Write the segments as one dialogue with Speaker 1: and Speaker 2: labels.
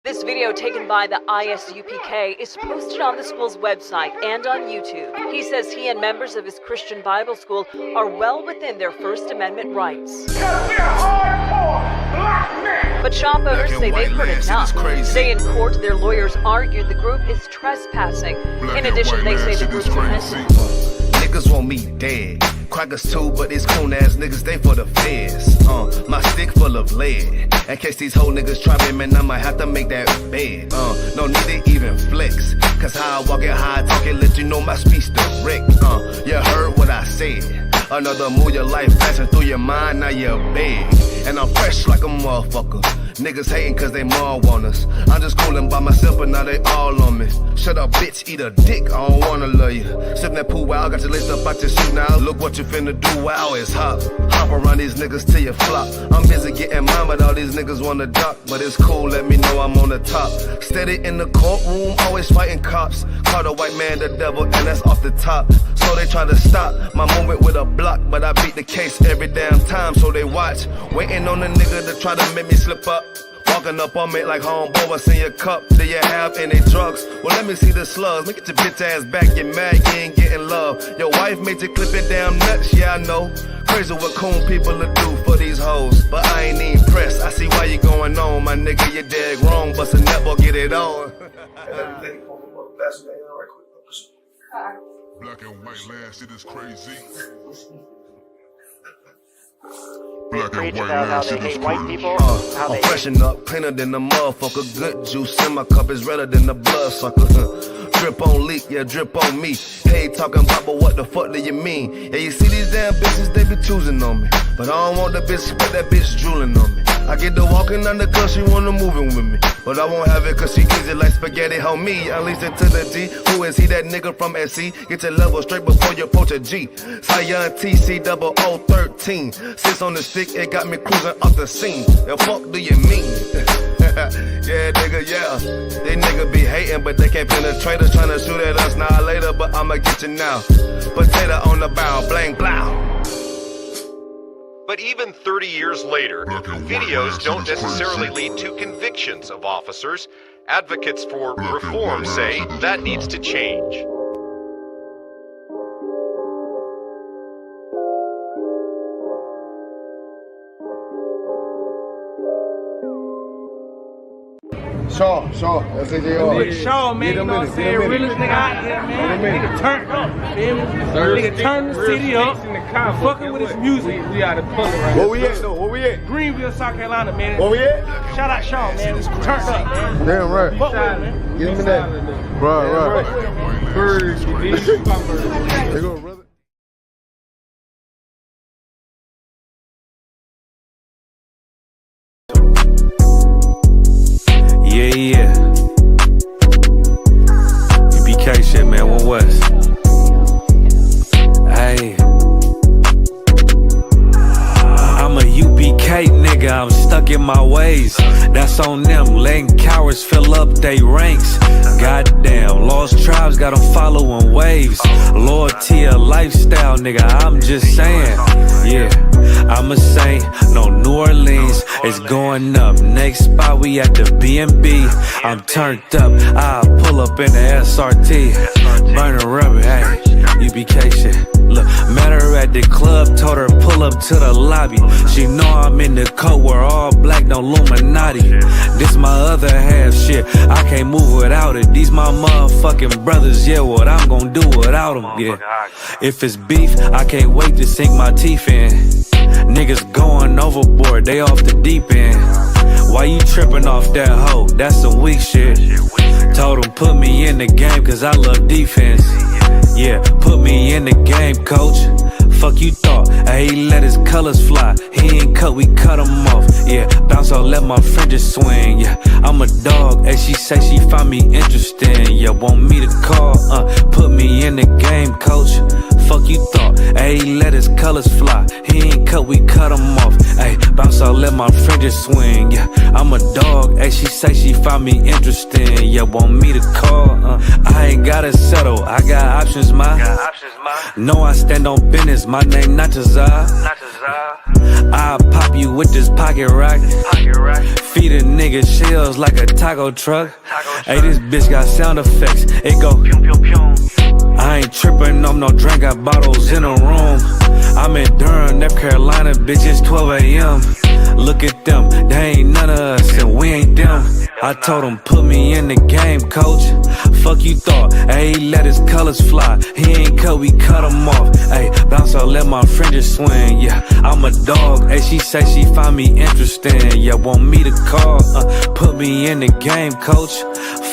Speaker 1: This video taken by the ISUPK is posted on the school's website and on YouTube. He says he and members of his Christian Bible school are well within their First Amendment rights. But shop owners say they've heard enough. Today in court, their lawyers argued the group is trespassing. In addition, they say the group's repentant.
Speaker 2: Niggas want me dead. Crackers too, but these coon ass niggas, they for the feds. My stick full of lead. In case these whole niggas try me, man, I might have to make that bed. No need to even flex. Cause how I walk it, how I talk it, let you know my speech direct. You heard what I said. Another move, your life passing through your mind, now you're big. And I'm fresh like a motherfucker. Niggas hating cause they more want us. I'm just coolin' by myself, but now they all on me. Shut up, bitch, eat a dick, I don't wanna love you. Sip that pool wow, got your list up out your shoe now. Look what you finna do, wow, it's hot. Hop around these niggas till you flop. I'm busy getting mine, but all these niggas wanna duck. But it's cool, let me know I'm on the top. Steady in the courtroom, always fighting cops. Call the white man the devil, and that's off the top. So they try to stop my movement with a block, but I beat the case every damn time, so they watch. Waiting on the nigga to try to make me slip up. Walking up on me like homeboy, what's in your cup? Do you have any drugs? Well, let me see the slugs. Make it your bitch ass back, get mad, you ain't getting love. Your wife made you clip it damn nuts, yeah I know. Crazy what coon people will do for these hoes, but I ain't even pressed. I see why you going on, my nigga, you dead wrong. Bust a nut, boy, get it on.
Speaker 3: Black and white land, shit is crazy. Black and white land, shit is crazy.
Speaker 2: I'm freshen up, cleaner than the motherfucker. Good juice in my cup is redder than the blood sucker. Drip on leak, yeah, drip on me. Hey, talking about, but what the fuck do you mean? Yeah, you see these damn bitches, they be choosing on me. But I don't want the bitch, but that bitch drooling on me. I get the walking under cause she wanna moving with me. But I won't have it cause she easy like spaghetti, homie. Unleash it to the G. Who is he, that nigga from SC? Get your level straight before you approach a G. Cyan TC 0013. Sits on the stick, it got me cruising off the scene. The fuck do you mean? Yeah, nigga, yeah. They nigga be hating, but they can't penetrate us. Trying to shoot at us now later, but I'ma get you now. Potato on the barrel, blang, blow.
Speaker 4: But even 30 years later, videos don't necessarily lead to convictions of officers. Advocates for reform say that needs to change.
Speaker 5: Shaw, that's it.
Speaker 6: Shaw, man, you know what I'm saying? Realest nigga out here, man. Nigga turned up, feel me? Nigga turned the city up, fucking with his music. We out of pull right
Speaker 5: Where we at, though? Where we at?
Speaker 6: Greenville, South Carolina, man.
Speaker 5: Where we at?
Speaker 6: Shout out Shaw, man. Turned up, man.
Speaker 5: Damn right.
Speaker 6: Fuck with it, man.
Speaker 5: Give me that. Right.
Speaker 6: Birds, you need to pop birds.
Speaker 5: There go, brother.
Speaker 7: Yeah. UPK shit, man, 1 West. Hey. I'm a UPK nigga, I'm stuck in my ways. That's on them, letting cowards fill up they ranks. Goddamn, lost tribes got them following waves. Loyalty a lifestyle, nigga, I'm just saying. Yeah, I'm a saint, no New Orleans, it's going up. Next spot, we at the B&B. I'm turned up, I'll pull up in the SRT. Burning rubber, hey, UPK shit. Look, met her at the club, told her pull up to the lobby. She know I'm in the coat, we're all black, no Illuminati. This my other half shit, I can't move without it. These my motherfucking brothers, yeah, what I'm gonna do without them, yeah. If it's beef, I can't wait to sink my teeth in. Niggas going overboard, they off the deep end. Why you tripping off that hoe? That's some weak shit. Told him put me in the game cause I love defense. Yeah, put me in the game, coach. Fuck you thought, he let his colors fly. He ain't cut, we cut him off. Yeah, bounce out, let my fringes swing. Yeah, I'm a dog, and she say she find me interesting. Yeah, want me to call, put me in the game, coach. Fuck you thought, he let his colors fly. He ain't cut, we cut him off. Ay, bounce out, let my fringes swing. Yeah, I'm a dog, and she say she find me interesting. Yeah, want me to call, I ain't gotta settle, I got options, ma. No, I stand on business, my name not Jazar. I'll pop you with this pocket rocket. Feed a nigga shells like a taco truck. Hey, this bitch got sound effects. It go pew pew pew. I ain't tripping on no drink, got bottles in a room. I'm in Durham, North Carolina, bitch, it's 12 a.m. Look at them, they ain't none of us, and we ain't them. I told him, put me in the game, coach. Fuck you thought, ayy, let his colors fly. He ain't cut, we cut him off. Ayy, bounce out, let my fringes swing, yeah. I'm a dog, ayy, she say she find me interesting. Yeah, want me to call, put me in the game, coach.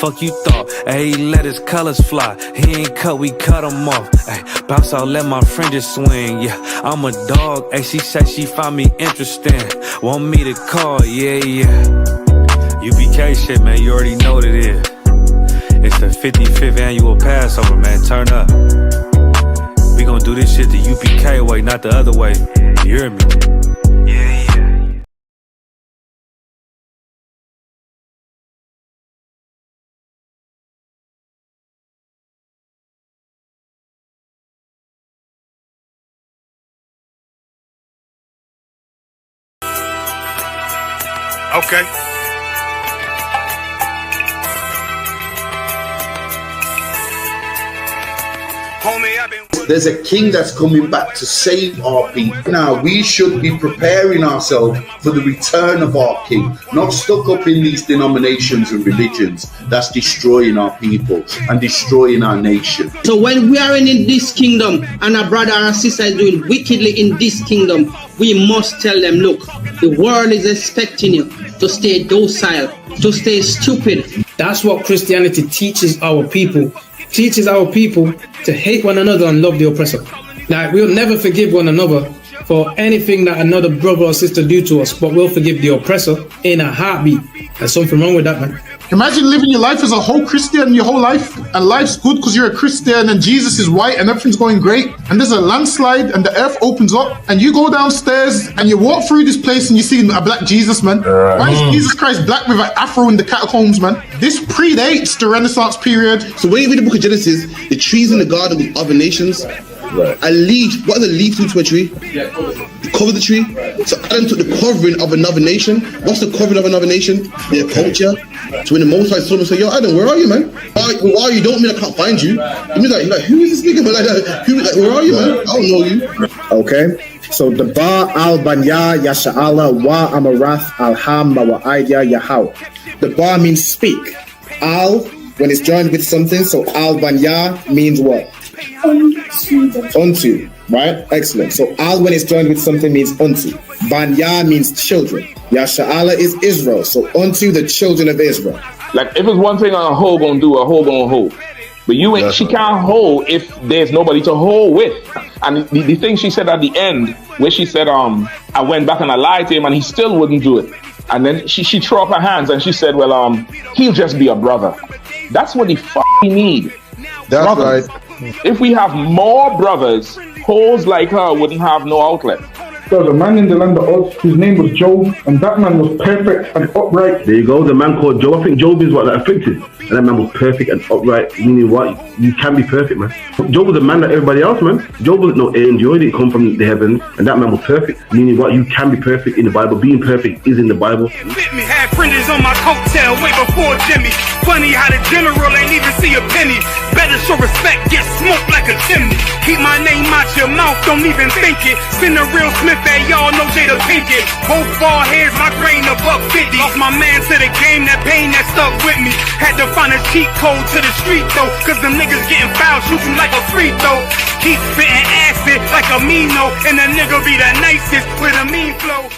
Speaker 7: Fuck you thought, ayy, let his colors fly. He ain't cut, we cut him off. Ayy, bounce out, let my fringes swing, yeah. I'm a dog, ayy, she say she find me interesting. Want me to call, yeah. UPK shit, man, you already know what it is. It's the 55th annual Passover, man, turn up. We gon' do this shit the UPK way, not the other way. You hear me? Yeah.
Speaker 8: Okay.
Speaker 9: There's a king that's coming back to save our people. Now we should be preparing ourselves for the return of our king, not stuck up in these denominations and religions that's destroying our people and destroying our nation.
Speaker 10: So when we are in this kingdom and our brother or sister is doing wickedly in this kingdom, we must tell them, look, the world is expecting you to stay docile, to stay stupid.
Speaker 6: That's what Christianity teaches our people. Teaches our people to hate one another and love the oppressor. Like, we'll never forgive one another for anything that another brother or sister do to us, but we'll forgive the oppressor in a heartbeat. There's something wrong with that, man.
Speaker 8: Imagine living your life as a whole Christian your whole life, and life's good because you're a Christian and Jesus is white and everything's going great, and there's a landslide and the earth opens up and you go downstairs and you walk through this place and you see a black Jesus, man. Why is Jesus Christ black with an afro in the catacombs, man? This predates the Renaissance period.
Speaker 9: So when you read the book of Genesis, the trees in the garden with other nations, a leaf, what does a leaf do to a tree? Cover the tree. So Adam took the covering of another nation. What's the covering of another nation? Their culture. So when the Most High saw him, say, yo, Adam, where are you, man? Where are you? Don't mean I can't find you. You mean like who is this nigga? But where are you, man? I don't know you.
Speaker 11: Okay. So the Ba al Banya Yasha'ala wa Amarath al Ham wa Idea Yahweh. The Ba means speak. Al, when it's joined with something, so al Banya means what? Unto, right? Excellent. So al when it's joined with something means unto. Banya means children. Yasha'ala is Israel. So unto the children of Israel.
Speaker 12: Like if it's one thing a hoe gonna do, a hoe gonna hold. But you ain't, she can't hold if there's nobody to hold with. And the thing she said at the end, where she said, I went back and I lied to him and he still wouldn't do it. And then she threw up her hands and she said, well, he'll just be a brother. That's what he need.
Speaker 5: That's
Speaker 12: brothers.
Speaker 5: right.
Speaker 12: If we have more brothers, hoes like her wouldn't have no outlet.
Speaker 13: There was a man in the land of Oz, his name was Job, and that man was perfect and upright.
Speaker 14: There you go, the man called Job. I think Job is what that afflicted. And that man was perfect and upright, meaning what? You can be perfect, man. Job was a man like everybody else, man. Job wasn't no angel, he didn't come from the heavens, and that man was perfect, meaning what? You can be perfect in the Bible. Being perfect is in the Bible.
Speaker 15: Had fringes on my coattail way before Jimmy. Funny how the general ain't even see a penny. Better show respect, get smoked like a chimney. Keep my name out your mouth, don't even think it. Send a real Smith at y'all, know Jada Pinkett. Both ball heads, my grain above 50. Lost my man to the game, that pain that stuck with me. Had to find a cheat code to the street though, cause them niggas getting foul, shoot you like a free throw. Keep spitting acid like a Mino, and the nigga be the nicest with a mean flow.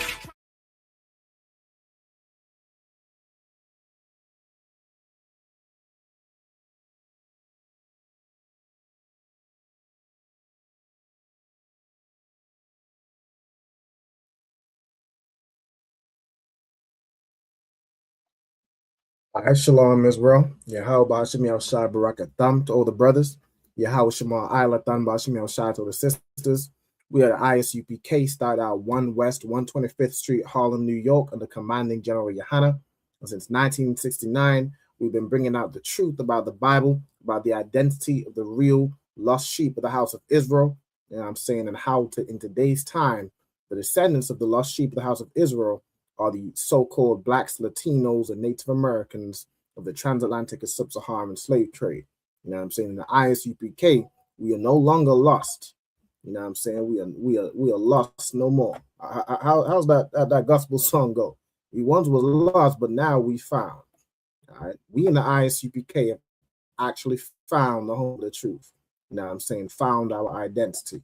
Speaker 11: Shalom Israel. Yahweh Bashim Shai Barakatham to all the brothers. Yahweh Shema Ilatan Bashim Shai to the sisters. We are the ISUPK, started out 1 West 125th Street, Harlem, New York, under commanding General Yohana. And since 1969, we've been bringing out the truth about the Bible, about the identity of the real lost sheep of the house of Israel. And I'm saying, and how to, in today's time, The descendants of the lost sheep of the house of Israel are the so-called blacks, Latinos, and Native Americans of the transatlantic and sub-Saharan slave trade. You know what I'm saying? In the ISUPK, we are no longer lost. You know what I'm saying? We are lost no more. How's that gospel song go? We once was lost, but now we found. All right. We in the ISUPK have actually found the home of the truth. You know what I'm saying? Found our identity.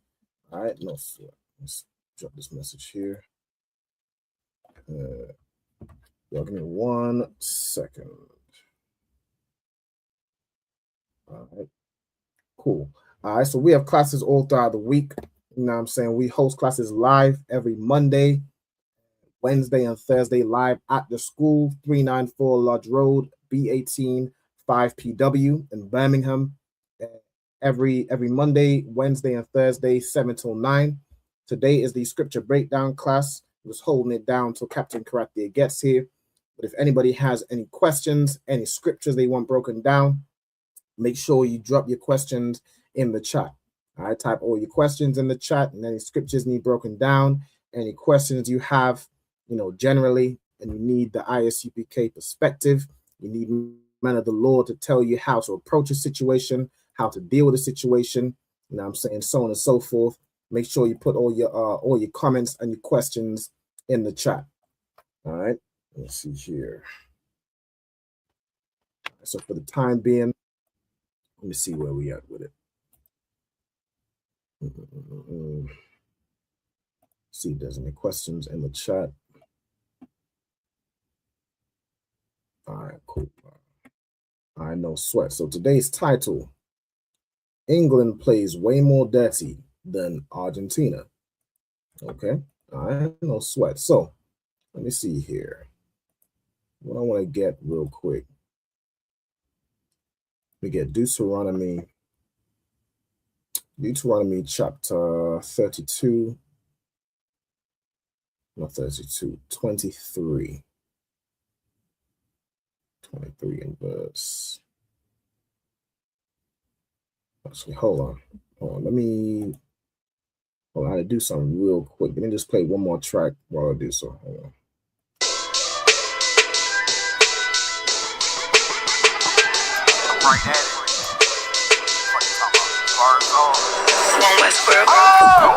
Speaker 11: All right. No, let's drop this message here. Y'all give me 1 second. All right. Cool. All right. So we have classes all throughout the week. You know what I'm saying? We host classes live every Monday, Wednesday, and Thursday live at the school, 394 Lodge Road, B18 5PW in Birmingham. Every Monday, Wednesday, and Thursday, 7 till 9. Today is the scripture breakdown class. I was holding it down till Captain Karate gets here. But if anybody has any questions, any scriptures they want broken down, make sure you drop your questions in the chat. All right, type all your questions in the chat, and any scriptures need broken down, any questions you have, generally, and you need the ISUPK perspective. You need men of the Lord to tell you how to approach a situation, how to deal with a situation, you know what I'm saying, so on and so forth. Make sure you put all your comments and your questions in the chat. All right, let's see here. So for the time being, let me see where we at with it. See if there's any questions in the chat. All right, cool. All right, no sweat. So today's title, England plays way more dirty than Argentina. Okay, all right, no sweat. So let me see here. What I want to get real quick. We get Deuteronomy chapter 32. Not 32, 23. 23 in verse. Actually, hold on. I had to do something real quick. Let me just play one more track while I do so. Hold on.
Speaker 16: Right at it.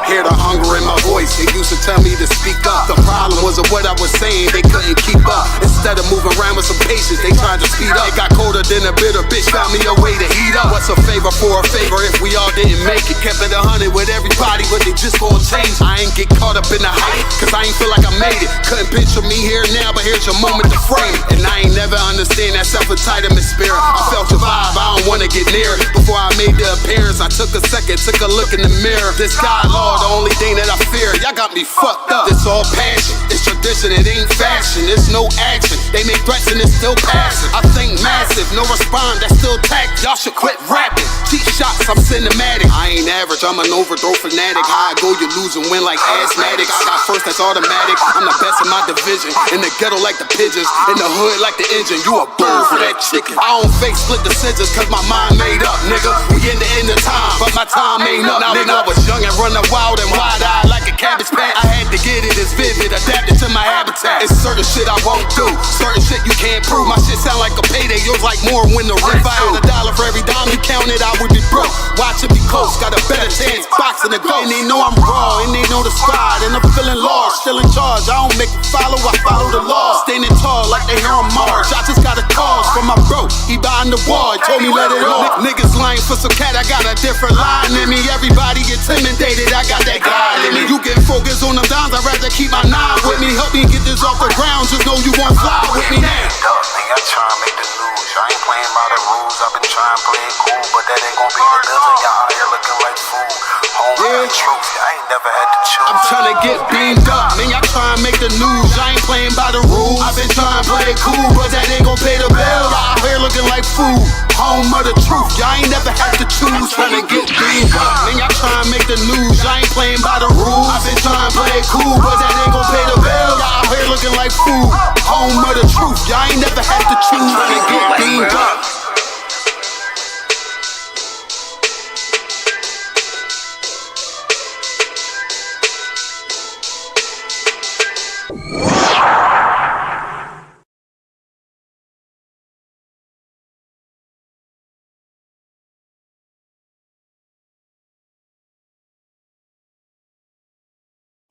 Speaker 17: Hear the hunger in my voice, they used to tell me to speak up. The problem wasn't what I was saying, they couldn't keep up. Instead of moving around with some patience, they tried to speed up. It got colder than a bitter bitch, found me a way to heat up. What's a favor for a favor if we all didn't make it? Kept it 100 with everybody, but they just gon' change. I ain't get caught up in the hype, cause I ain't feel like I made it. Couldn't picture me here now, but here's your moment to frame it. And I ain't never understand that self-entitlement spirit. I felt your vibe, I don't wanna get near it. Before I made the appearance, I took a second, took a look in the mirror. This God, Lord, the only thing that I fear. Y'all got me fucked up. It's all passion, it's tradition, it ain't fashion. It's no action, they make threats and it's still passing. I think massive, no respond, that's still tact. Y'all should quit rapping. Cheap shots, I'm cinematic. I ain't average, I'm an overthrow fanatic. How I go, you lose and win like asthmatic. I got first, that's automatic. I'm the best in my division. In the ghetto like the pigeons, in the hood like the engine. You a bird for that chicken. I don't fake split decisions cause my mind made up, nigga. We in the end of time, but my time ain't up, nigga. I was young and running wild and wide-eyed like a cabbage patch. I had to get it as vivid, adapted to my habitat. It's certain shit I won't do, certain shit you can't prove. My shit sound like a payday, yours like more when the rent. If I had $1 for every dime you counted, I would be broke. Watch it be close, got a better chance boxing the goal. And they know I'm raw, and they know the squad, and I'm feeling lost, still in charge. I don't make a follow, I follow the law. Standing tall like they here on Mars. I just got a call from my bro, he behind the wall, he told me let it off. Niggas lying for some cat, I got a different line in me. Everybody intimidated, I got that guy in me. You get focused on them dimes, I'd rather keep my nine with me. Help me get this off the ground, just know you won't fly with me now.
Speaker 16: I try to make the news, I ain't playing by the rules. I've been trying to play it cool, but that ain't gon' be the building. Y'all out here looking like fool. Home truth, I ain't never had to choose.
Speaker 17: I'm trying to get beamed up, man, y'all trying to make the news. I ain't playing by the rules. I've been trying to play it cool, but that ain't gon' pay the bill. Y'all out here looking like fool. Home of the truth, y'all ain't never had to choose. Trying to get beamed up, man, y'all trying to make the news. I ain't playing by the rules. I've been trying to play it cool, but that ain't gon' pay the bill. Y'all out here looking like fool. Home of the truth, y'all ain't never had to choose. Trying to get beamed up.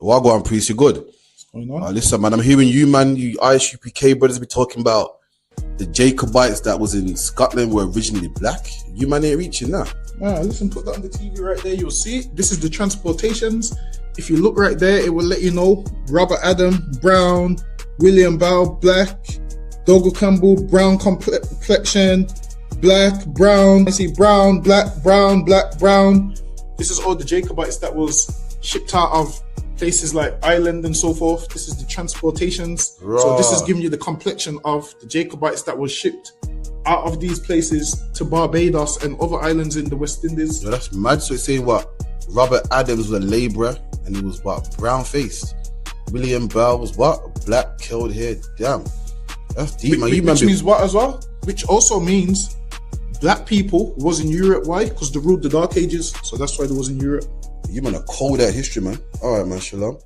Speaker 18: Well, I go on, priest. You good?
Speaker 8: What's going on?
Speaker 18: Listen, man, I'm hearing you, man. You ISUPK brothers be talking about the Jacobites that was in Scotland were originally black. You man ain't reaching that.
Speaker 8: Listen, put that on the TV right there. You'll see it. This is the transportations. If you look right there, it will let you know Robert Adam, brown, William Bow, black, Dougal Campbell, brown complexion, black, brown. I see brown, black, brown, black, brown. This is all the Jacobites that was shipped out of places like Ireland and so forth. This is the transportations.
Speaker 18: Right.
Speaker 8: So this is giving you the complexion of the Jacobites that was shipped out of these places to Barbados and other islands in the West Indies.
Speaker 18: Yo, that's mad. So it's saying what? Robert Adams was a labourer and he was what? Brown faced. William Bell was what? Black, curled hair. Damn. That's deep, man.
Speaker 8: Which means what as well? Which also means black people was in Europe. Why? Because they ruled the Dark Ages. So that's why they was in Europe.
Speaker 18: You man are cold at history, man. All right, man. Shalom.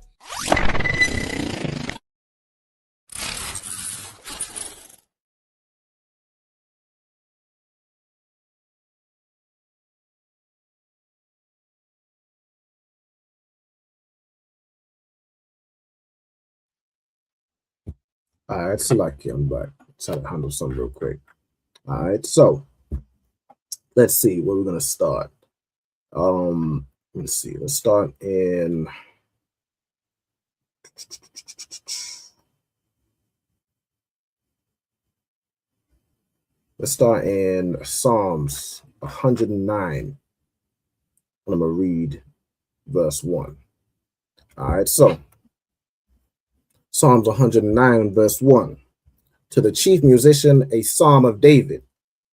Speaker 11: All right, so I'm back. Try to handle something real quick. All right, so let's see where we're gonna start. Let's see. Let's start in. Let's start in Psalms 109. And I'm gonna read verse 1. All right, so Psalms 109, verse 1. To the chief musician, a psalm of David.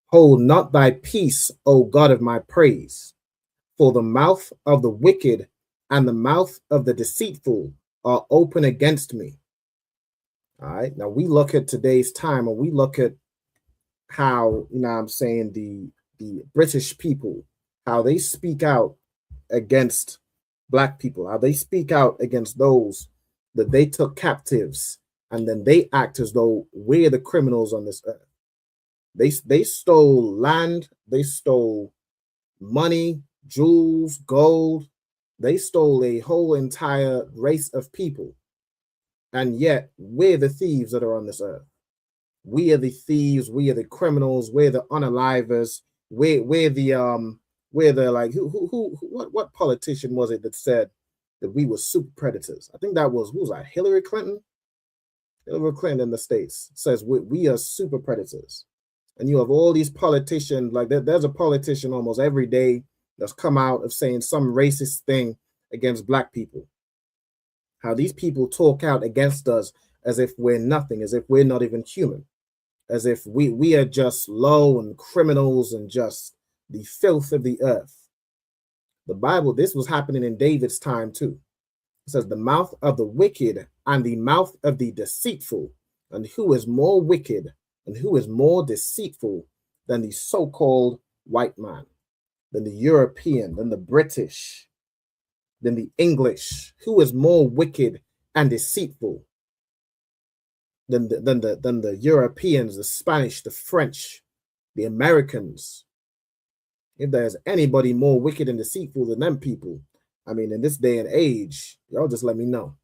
Speaker 11: Hold not thy peace, O God of my praise, for the mouth of the wicked and the mouth of the deceitful are open against me. All right, now we look at today's time and we look at how, I'm saying, the British people, how they speak out against black people, how they speak out against those that they took captives, and then they act as though we're the criminals on this earth. They stole land, they stole money, jewels, gold. They stole a whole entire race of people. And yet we're the thieves that are on this earth. We are the thieves, we are the criminals, we're the unalivers, we're the like what politician was it that said that we were super predators? I think that was, who was that? Hillary Clinton? Hillary Clinton in the States says we are super predators. And you have all these politicians, like there's a politician almost every day that's come out of saying some racist thing against black people. How these people talk out against us as if we're nothing, as if we're not even human, as if we are just low and criminals and just the filth of the earth. The Bible, this was happening in David's time too. It says the mouth of the wicked and the mouth of the deceitful, and who is more wicked and who is more deceitful than the so-called white man, than the European, than the British, than the English? Who is more wicked and deceitful than the Europeans, the Spanish, the French, the Americans? If there's anybody more wicked and deceitful than them people, I mean, in this day and age, y'all just let me know.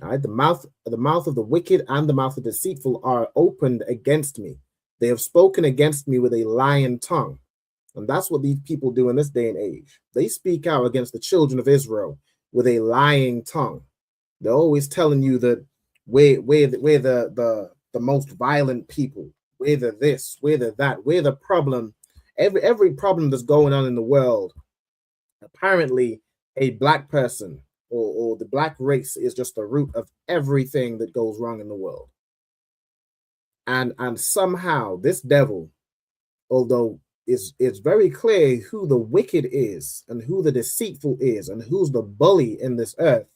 Speaker 11: All right, the mouth of the wicked and the mouth of the deceitful are opened against me. They have spoken against me with a lying tongue. And that's what these people do in this day and age. They speak out against the children of Israel with a lying tongue. They're always telling you that we're the most violent people. We're the this, we're the that, we're the problem. Every problem that's going on in the world, apparently a black person or the black race is just the root of everything that goes wrong in the world. And somehow this devil, although it's very clear who the wicked is and who the deceitful is and who's the bully in this earth,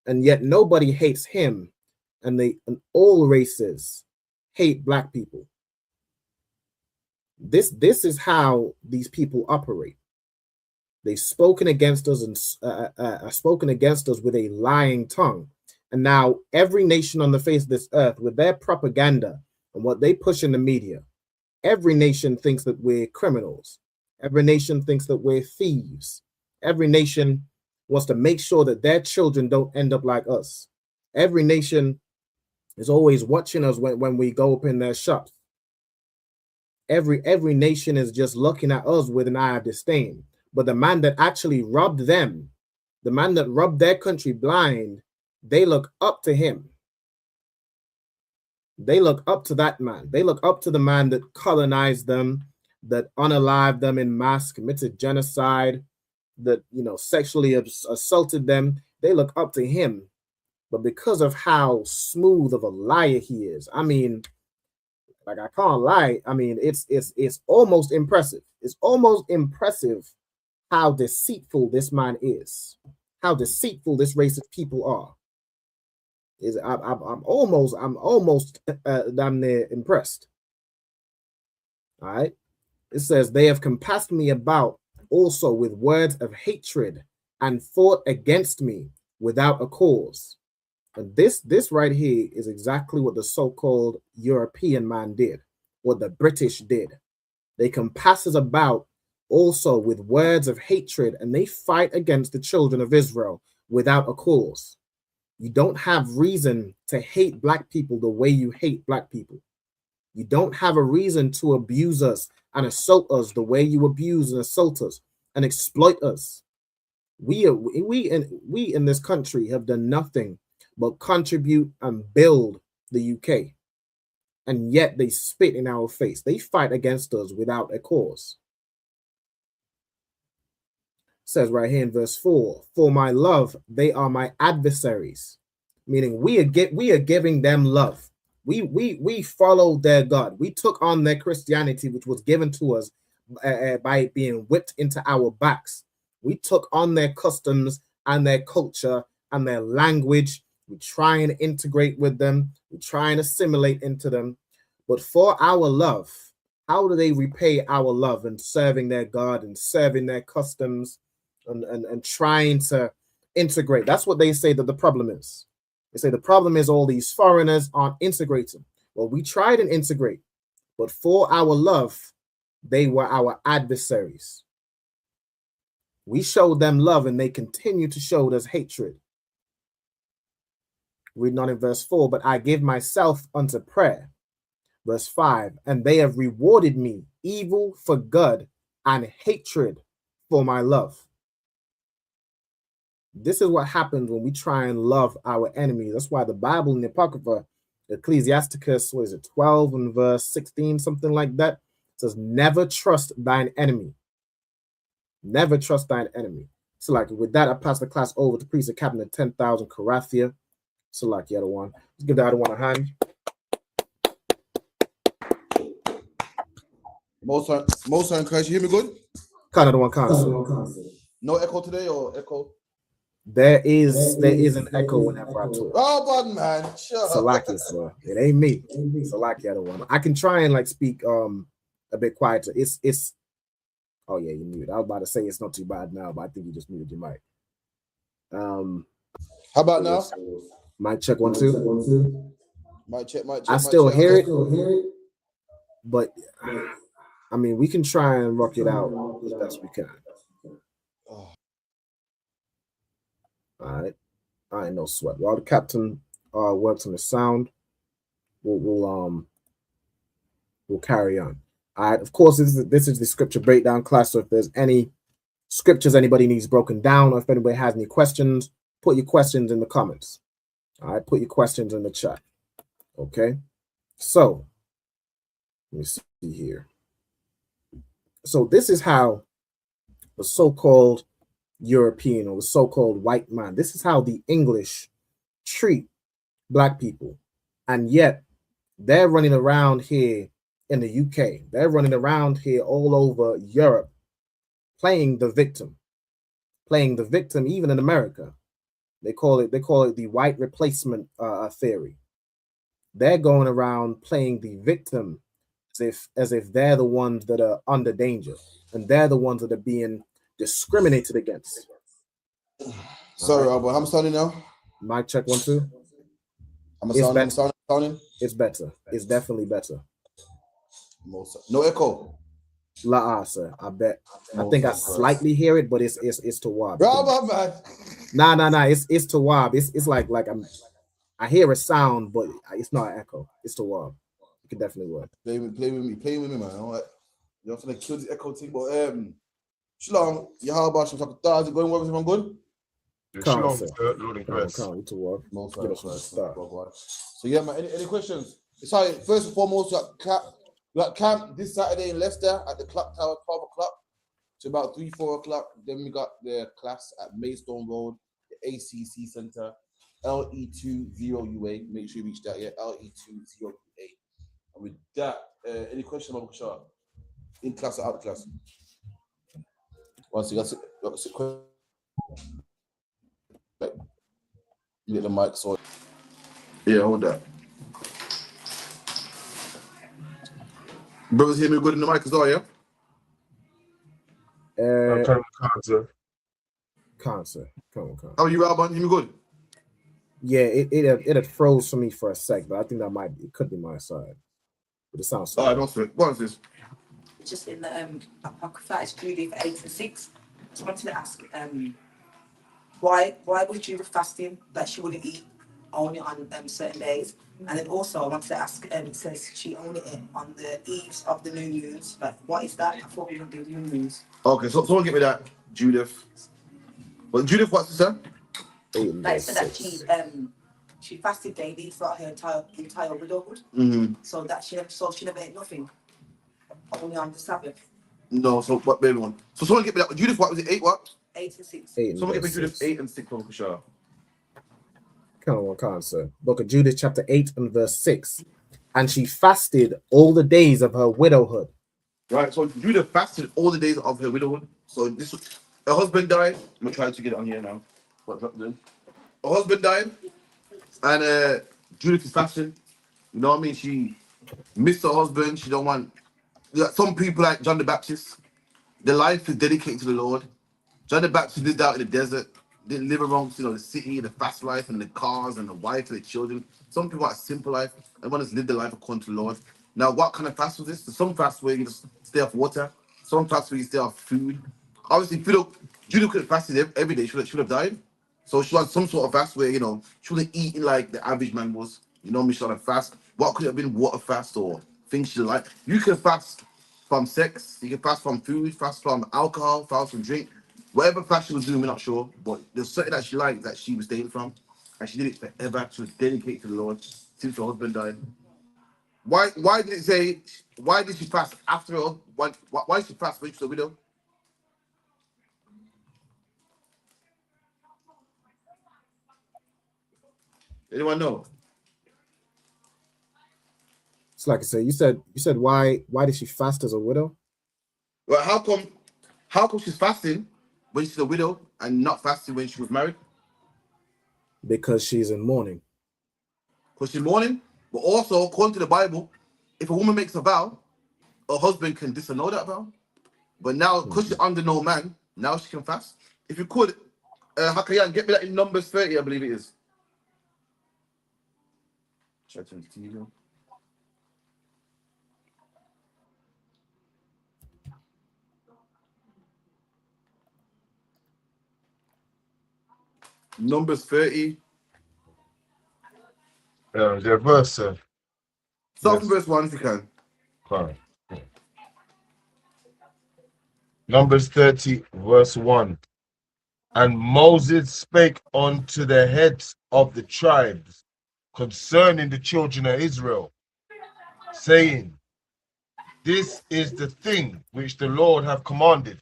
Speaker 11: and yet nobody hates him, and all races hate black people. This is how these people operate. They've spoken against us and spoken against us with a lying tongue. And now every nation on the face of this earth, with their propaganda and what they push in the media, every nation thinks that we're criminals. Every nation thinks that we're thieves. Every nation wants to make sure that their children don't end up like us. Every nation is always watching us when we go up in their shops. Every nation is just looking at us with an eye of disdain. But the man that actually robbed them, the man that robbed their country blind, they look up to him. They look up to that man. They look up to the man that colonized them, that unalived them in mass, committed genocide, that, you know, sexually assaulted them. They look up to him. But because of how smooth of a liar he is, I mean, like, I can't lie. I mean, it's almost impressive. It's almost impressive how deceitful this man is, how deceitful this race of people are. I'm almost damn near impressed. All right. It says, they have compassed me about also with words of hatred and fought against me without a cause. And this right here is exactly what the so-called European man did, what the British did. They compass us about also with words of hatred, and they fight against the children of Israel without a cause. You don't have reason to hate black people the way you hate black people. You don't have a reason to abuse us and assault us the way you abuse and assault us and exploit us. We in this country have done nothing but contribute and build the UK. And yet they spit in our face. They fight against us without a cause. It says right here in verse 4, for my love, they are my adversaries. Meaning we are giving them love. We followed their God. We took on their Christianity, which was given to us by being whipped into our backs. We took on their customs and their culture and their language. We try and integrate with them. We try and assimilate into them. But for our love, how do they repay our love and serving their God and serving their customs and trying to integrate? That's what they say that the problem is. They say the problem is all these foreigners aren't integrating. Well, we tried and integrate, but for our love, they were our adversaries. We showed them love and they continue to show us hatred. Reading on in verse 4, but I give myself unto prayer. Verse 5, and they have rewarded me evil for good and hatred for my love. This is what happens when we try and love our enemies. That's why the Bible in the Apocrypha, Ecclesiasticus, 12 and verse 16, something like that, says, never trust thine enemy. Never trust thine enemy. So like with that, I pass the class over to Priest of Captain of 10,000 Karathia. So like the other one. Let's give the other one a hand.
Speaker 18: Most on Christ, you hear me good?
Speaker 11: Kind of the one, kind of.
Speaker 18: No echo today or echo?
Speaker 11: There is an echo whenever I talk.
Speaker 18: Oh, but man, sure.
Speaker 11: Salakia, sir. It ain't me. Salakia, the one. I can try and like speak a bit quieter. It's. Oh yeah, you muted. I was about to say it's not too bad now, but I think you just muted your mic.
Speaker 18: How about now?
Speaker 11: Mic check 1 2.
Speaker 18: Mic check.
Speaker 11: I still hear it, but I mean we can try and rock it out as best we can. All right, no sweat. While the captain works on the sound, we'll carry on. All right, of course, this is the scripture breakdown class. So if there's any scriptures anybody needs broken down, or if anybody has any questions, put your questions in the comments. All right, put your questions in the chat. Okay, so let me see here. So this is how the so-called European or the so-called white man, this is how the English treat black people. And yet they're running around here in the UK. They're running around here all over Europe playing the victim even in America. They call it the white replacement theory. They're going around playing the victim as if they're the ones that are under danger and they're the ones that are being discriminated against.
Speaker 18: Sorry, Albert. I'm sounding now.
Speaker 11: Mic check 1 2.
Speaker 18: I'm sounding.
Speaker 11: It's better. It's definitely better.
Speaker 18: No echo.
Speaker 11: Sir. I bet. I think I slightly hear it, but it's Tawab.
Speaker 18: Bravo, man.
Speaker 11: Nah. It's Tawab. It's like I hear a sound, but it's not an echo. It's Tawab. You can definitely work.
Speaker 18: Play with me, man. All right. You're gonna kill the echo thing, but Shalom, how about you? Is it going well? Everyone good?
Speaker 11: Can't, sir.
Speaker 5: Lord and grace.
Speaker 11: Can't to work. Get us from the start.
Speaker 18: So yeah, man. Any questions? Sorry, first and foremost, we got camp this Saturday in Leicester at the Clock Tower, 12 o'clock to about 3-4 o'clock. Then we got the class at Maidstone Road, the ACC Centre, LE20UA. Make sure you reach that. Yeah, LE20UA. And with that, any questions about Bashar? In class or out of class? Once you got a question. Get the mic, so yeah, hold that. Brothers hear me good in the mic as well, yeah?
Speaker 11: Can't, sir. Come on.
Speaker 18: How are you, Alban? Hear me good?
Speaker 11: Yeah, it had froze for me for a sec, but I think it could be my side. But it sounds so.
Speaker 18: All right, no, what is this?
Speaker 19: Just in the Apocrypha, it's Judith 8 and 6. I just wanted to ask, why was Judith fasting that she wouldn't eat only on certain days? And then also I wanted to ask, it says she only ate on the eves of the new moons. But what is that? I thought we don't do new moons.
Speaker 18: Okay, so someone get me that, Judith. Well, Judith, what's this, sir?
Speaker 19: Like, so that she fasted daily throughout her entire widowhood.
Speaker 18: Mm-hmm.
Speaker 19: So that she never ate nothing, only on the Sabbath.
Speaker 18: No, so what, baby one? So someone get me that. Judith, what was it? 8 what?
Speaker 19: 8 and 6.
Speaker 18: Someone get me Judith 8 and 6 from Kushar.
Speaker 11: Come on, sir. Book of Judith, chapter 8 and verse 6. And she fasted all the days of her widowhood.
Speaker 18: Right, so Judith fasted all the days of her widowhood. So this, her husband died. I'm trying to get it on here now. What's happening? Her husband died, and Judith is fasting. You know what I mean? She missed her husband. She don't want. Some people like John the Baptist, their life is dedicated to the Lord. John the Baptist lived out in the desert, didn't live amongst the city, the fast life, and the cars, and the wife, and the children. Some people have a simple life and want to live their life according to the Lord. Now, what kind of fast was this? Some fast where you just stay off water. Some fast where you stay off food. Obviously, Judith could have fasted every day. She would have died. So she had some sort of fast where, she wasn't eating like the average man was. You know what I mean? She had a fast. What could it have been? Water fast or things she liked. You can fast from sex. You can fast from food, fast from alcohol, fast from drink. Whatever fast she was doing, we're not sure. But there's something that she liked that she was staying from. And she did it forever. She was dedicated to the Lord since her husband died. Why did it say, why did she fast after her? Why did she fast when she was a widow? Anyone know?
Speaker 11: It's like I said, you said why did she fast as a widow?
Speaker 18: Well, how come she's fasting when she's a widow and not fasting when she was married?
Speaker 11: Because she's in mourning.
Speaker 18: Because she's mourning, but also according to the Bible, if a woman makes a vow, her husband can disannul that vow. But now, because she's under no man, now she can fast. If you could, Hakayan, get me that in Numbers 30, I believe it is. Try to turn the TV on. Numbers 30.
Speaker 5: The verse, sir.
Speaker 18: Start from verse 1 if you can.
Speaker 5: Fine. Numbers 30, verse 1. And Moses spake unto the heads of the tribes concerning the children of Israel, saying, This is the thing which the Lord hath commanded.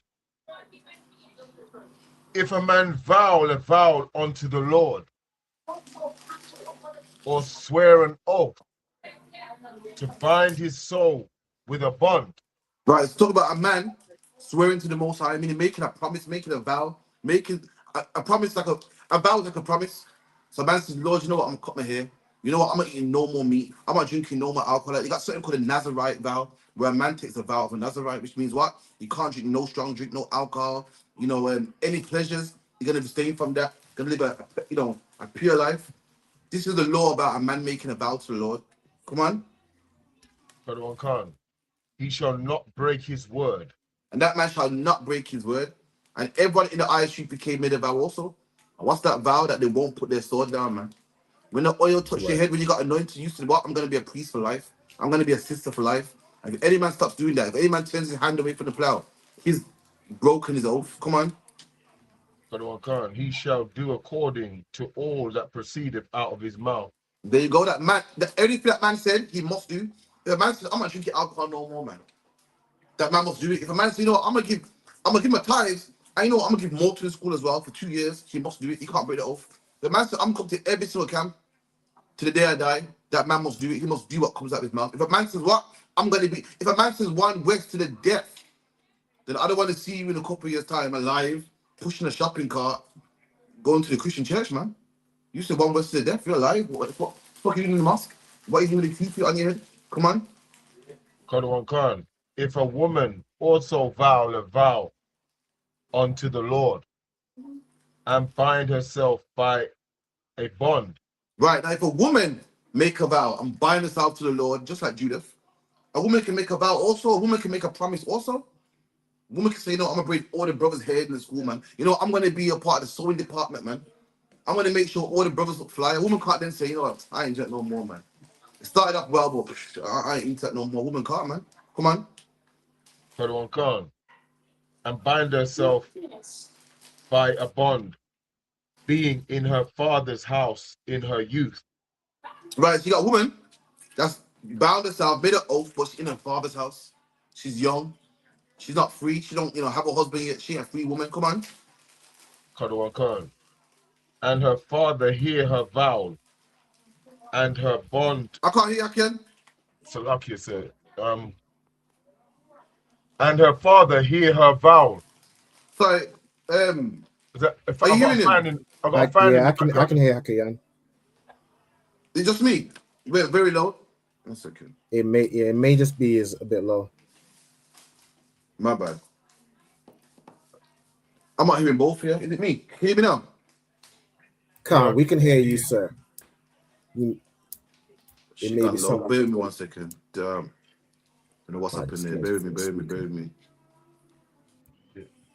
Speaker 5: If a man vow a vow unto the Lord, or swear an oath to bind his soul with a bond.
Speaker 18: Right, let's talk about a man swearing to the Most High, meaning making a promise, making a vow, making a promise like a vow like a promise. So a man says, Lord, you know what, I'm gonna cut my hair. You know what, I'm not eating no more meat. I'm not drinking no more alcohol. You got something called a Nazarite vow, where a man takes a vow of a Nazarite, which means what? You can't drink no strong drink, no alcohol. Any pleasures, you're gonna abstain from that. You're gonna live a pure life. This is the law about a man making a vow to the Lord. Come on.
Speaker 5: Brother Khan. He shall not break his word.
Speaker 18: And that man shall not break his word. And everyone in the ISUPK made a vow also. And what's that vow? That they won't put their sword down, man. When the oil touch your head, when you got anointed, you said, what? I'm going to be a priest for life. I'm going to be a sister for life. And if any man stops doing that, if any man turns his hand away from the plow, he's broken his oath. Come on.
Speaker 5: He shall do according to all that proceedeth out of his mouth.
Speaker 18: There you go. That man, everything that man said, he must do. If a man says, I'm not drinking alcohol no more, man. That man must do it. If a man says, you know what, I'm gonna give my tithes, and you know what, I'm gonna give more to the school as well for 2 years, he must do it. He can't break the oath. The man said, I'm coming to every single camp to the day I die. That man must do it. He must do what comes out of his mouth. If a man says what, if a man says one works to the death, then I don't want to see you in a couple of years' time alive, pushing a shopping cart, going to the Christian church, man. You said one works to the death, you're alive. What the fuck are you doing in the mosque? What are you doing with the teeth on your head? Come on.
Speaker 5: Khan. If a woman also vow a vow unto the Lord and bind herself by a bond.
Speaker 18: Right, now if a woman make a vow and bind herself to the Lord, just like Judith, a woman can make a vow also, a woman can make a promise also. A woman can say, you know, I'm gonna braid all the brothers' hair in the school, man. You know, I'm gonna be a part of the sewing department, man. I'm gonna make sure all the brothers look fly. A woman can't then say, you know what, I ain't drink no more, man. It started off well, but I ain't eat that no more. A woman can't, man. Come on.
Speaker 5: Khan. And bind herself by a bond, being in her father's house in her youth.
Speaker 18: Right, so you got a woman that's bound herself, made an oath, but she's in her father's house. She's young. She's not free. She don't, have a husband yet. She ain't a free woman. Come on.
Speaker 5: Khan. And her father hear her vow, and her bond.
Speaker 18: I can't hear you again.
Speaker 5: Salakia said. And her father hear her vow.
Speaker 18: Sorry.
Speaker 5: If
Speaker 18: are you hearing him?
Speaker 11: I can hear Hakayan.
Speaker 18: It's just me. We're very low. 1 second.
Speaker 11: It may just be a bit low.
Speaker 18: My bad. I'm not hearing both here. Is it me? Can you hear me now?
Speaker 11: Khan, we can hear you, sir. It
Speaker 18: may be low. Bear with me 1 second. I don't know what's happening there. Bear with me.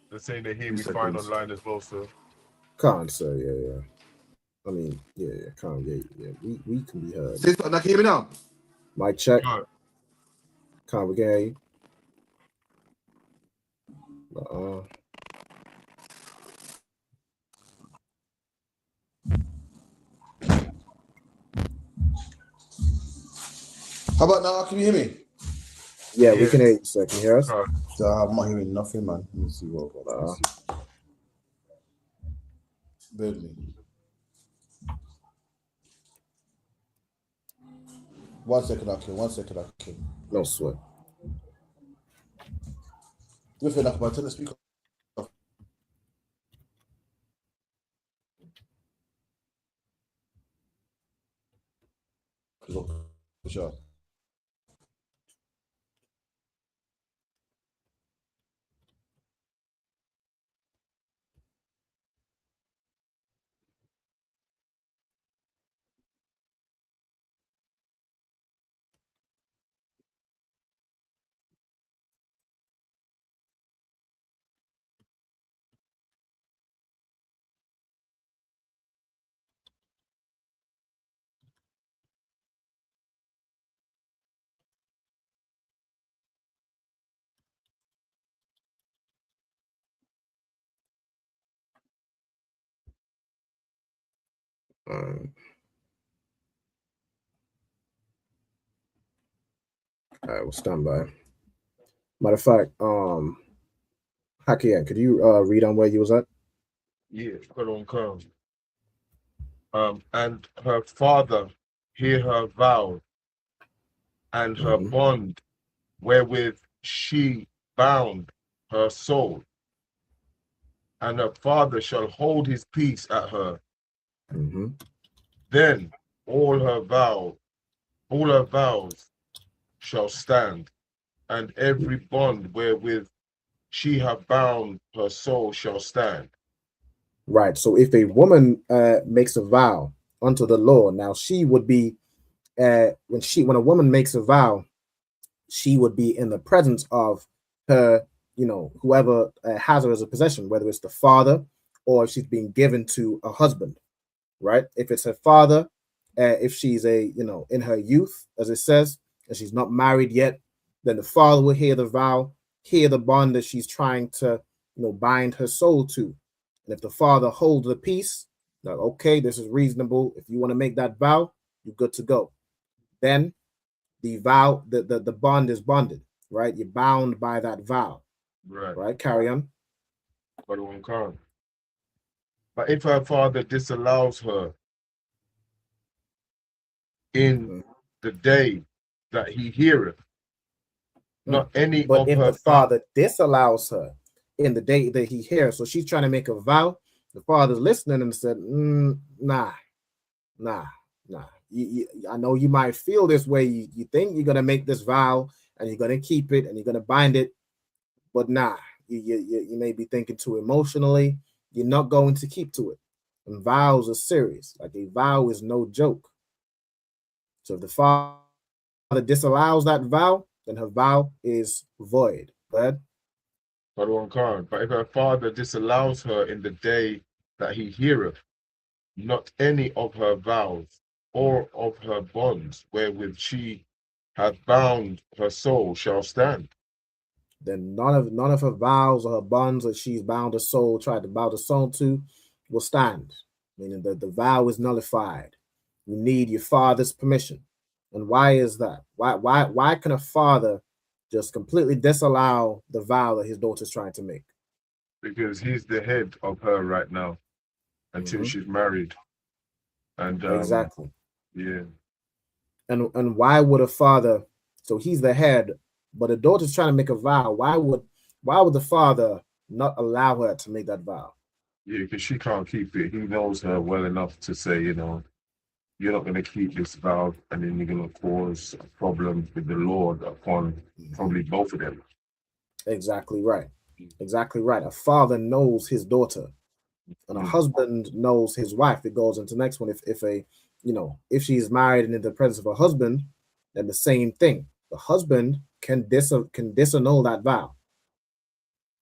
Speaker 5: They're saying they hear me fine online as well, sir.
Speaker 11: Khan, sir, yeah. I mean, yeah, Khan, yeah. We can be heard.
Speaker 18: Can you hear me now?
Speaker 11: Mic check. Khan, we can hear you.
Speaker 18: How about now? Can you hear me?
Speaker 11: Yeah, we can hear you, sir. Can you hear us?
Speaker 18: I'm not hearing nothing, man. Let me see what. Bear with me. 1 second, Akin. 1 second, Akin.
Speaker 11: No sweat.
Speaker 18: With it, Akin, turn the speaker off. For sure.
Speaker 11: All right, we'll stand by. Matter of fact, Hakian, could you read on where you was at?
Speaker 5: Yeah, Khan. And her father hear her vow, and her bond wherewith she bound her soul, and her father shall hold his peace at her. Then all her vows shall stand, and every bond wherewith she hath bound her soul shall stand.
Speaker 11: Right. So if a woman makes a vow unto the Lord, now she would be when a woman makes a vow, she would be in the presence of her, whoever has her as a possession, whether it's the father or if she's being given to a husband, right? If it's her father, if she's in her youth, as it says, and she's not married yet, then the father will hear the vow, hear the bond that she's trying to, bind her soul to. And if the father holds the peace, like, okay, this is reasonable. If you want to make that vow, you're good to go. Then the vow, the bond is bonded, right? You're bound by that vow. Right? Carry on.
Speaker 5: But if her father disallows her in the day that he heareth, not any
Speaker 11: but
Speaker 5: of
Speaker 11: if
Speaker 5: her
Speaker 11: the father disallows her in the day that he hears, so she's trying to make a vow, the father's listening and said, nah. I know you might feel this way. You think you're gonna make this vow and you're gonna keep it and you're gonna bind it, but nah, you may be thinking too emotionally. You're not going to keep to it. And vows are serious. Like a vow is no joke. So if the father disallows that vow, then her vow is void. Go ahead.
Speaker 5: But if her father disallows her in the day that he heareth, not any of her vows or of her bonds wherewith she hath bound her soul shall stand.
Speaker 11: Then none of her vows or her bonds that she's bound her soul, tried to bound her soul to, will stand. Meaning that the vow is nullified. You need your father's permission. And why is that? Why can a father just completely disallow the vow that his daughter's trying to make?
Speaker 5: Because he's the head of her right now until she's married. And
Speaker 11: exactly.
Speaker 5: Yeah.
Speaker 11: And why would a father, so he's the head, but the daughter's trying to make a vow. Why would the father not allow her to make that vow?
Speaker 5: Yeah, because she can't keep it. He knows her well enough to say, you're not going to keep this vow, and then you're going to cause a problem with the Lord upon probably both of them.
Speaker 11: Exactly right. Exactly right. A father knows his daughter, and a husband knows his wife. It goes into the next one. If she's married and in the presence of her husband, then the same thing. The husband can disannul that vow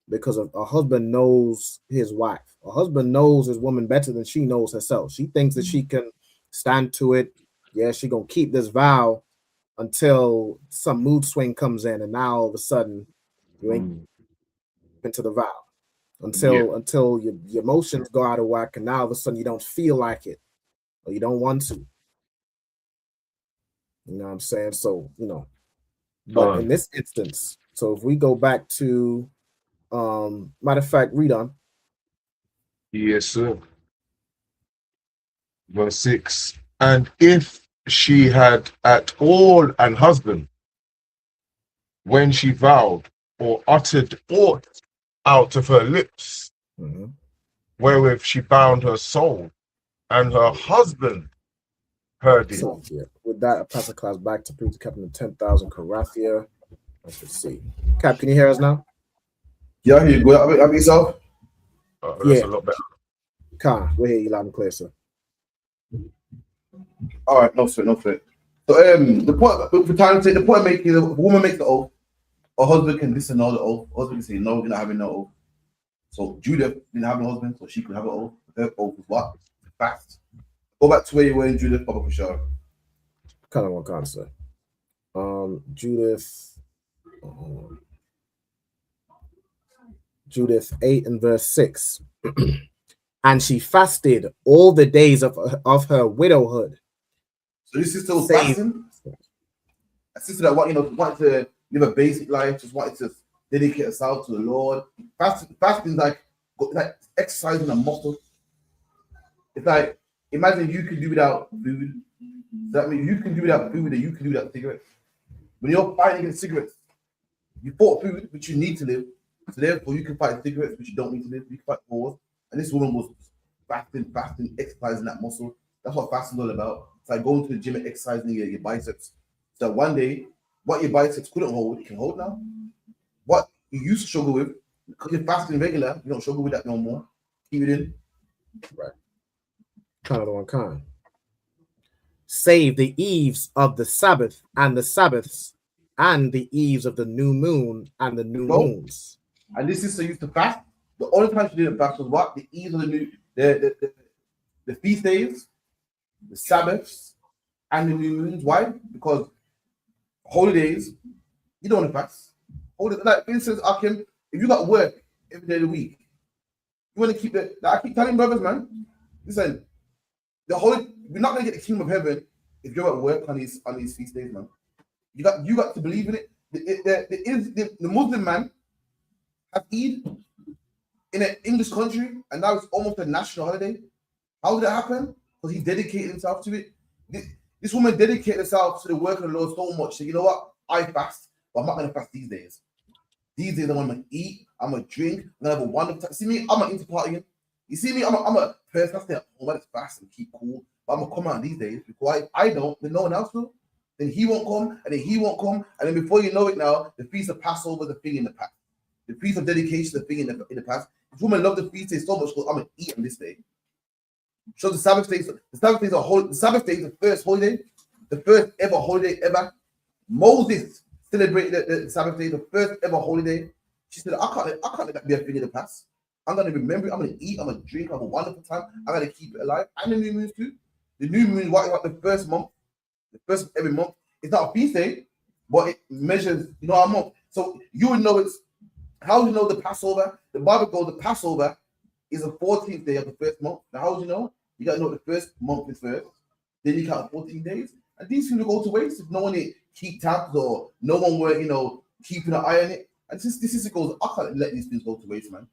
Speaker 11: because a husband knows his wife. A husband knows his woman better than she knows herself. She thinks that she can stand to it. Yeah, she gonna keep this vow until some mood swing comes in, and now all of a sudden you ain't into the vow until your emotions go out of whack, and now all of a sudden you don't feel like it or you don't want to. You know what I'm saying? So but in this instance, so if we go back to matter of fact, read on.
Speaker 5: Yes, sir. Verse 6. And if she had at all an husband, when she vowed or uttered aught out of her lips, wherewith she bound her soul, and her husband heard it.
Speaker 11: So, yeah, with that, I pass the class back to Preacher Captain of 10,000 Karathia. Let's see. Cap, can you hear us now?
Speaker 18: Yeah, I hear you. Go ahead, yourself.
Speaker 5: That's a lot better.
Speaker 11: Khan, we hear you loud and clear, sir.
Speaker 18: All right, no sweat. So the point for time to take the point making, the woman makes the oath, her husband can disannul the oath. Husband can say no, you're not having no oath. So Judith didn't have no husband, so she could have an oath. Her oath was what? Fast. Go back to where you were in Judith, Papa Pashar.
Speaker 11: Kind of one concept. Judith 8 and verse 6. And she fasted all the days of her widowhood.
Speaker 18: So this sister was fasting? A sister that wanted to live a basic life, just wanted to dedicate herself to the Lord. Fasting is like exercising a muscle. It's like, imagine you could do without food. That means you can do without food and you can do without cigarettes. When you're fighting against cigarettes, you fought food, which you need to live. So therefore, you can fight cigarettes, which you don't need to live. You can fight wars. And this woman was fasting, exercising that muscle. That's what fasting is all about. It's like going to the gym and exercising your biceps. So one day, what your biceps couldn't hold, it can hold now. What you used to struggle with, because you're fasting regular, you don't struggle with that no more. Keep it in.
Speaker 11: Right. Kind of the one kind. Save the eves of the Sabbath and the Sabbaths and the eves of the new moon and the new moons.
Speaker 18: And this sister used to fast. The only time she didn't fast was what? The eves of the new, the feast days, the Sabbaths, and the new moons. Why? Because holidays, you don't want to fast. Like for instance, Akim, if you got work every day of the week, you want to keep it. Like I keep telling brothers, man, listen, we're not gonna get the kingdom of heaven if you're at work on these feast days, man. You got to believe in it. The Muslim man have Eid in an English country, and now it's almost a national holiday. How did that happen? Because he dedicated himself to it. This woman dedicated herself to the work of the Lord so much. So you know what? I fast, but I'm not gonna fast these days. These days I'm gonna eat, I'm gonna drink, I'm gonna have a wonderful time. See me, I'm not into partying. You see me, I'm a person that's there. Oh, let's fast and keep cool. But I'm gonna come out these days because I don't, then no one else will. Then he won't come, and then he won't come, and then before you know it now, the feast of Passover, the thing in the past. The feast of dedication, the thing in the past. This woman loved the feast day so much because I'm gonna eat on this day. So the Sabbath days, the Sabbath days are the Sabbath day is the first holiday, the first ever holiday ever. Moses celebrated the Sabbath day, the first ever holiday. She said, I can't let that be a thing in the past. I'm gonna remember it, I'm gonna eat, I'm gonna drink, have a wonderful time, I'm gonna keep it alive. And the new moons too. The new moon, what the first month, the first every month. It's not a feast day, but it measures, a month. So you would know it's how do you know the Passover? The Bible goes, the Passover is the 14th day of the first month. Now, how do you know? You got to know the first month is first. Then you count 14 days. And these things will go to waste if no one keep tabs or no one were, keeping an eye on it. And this goes, I can't let these things go to waste, man.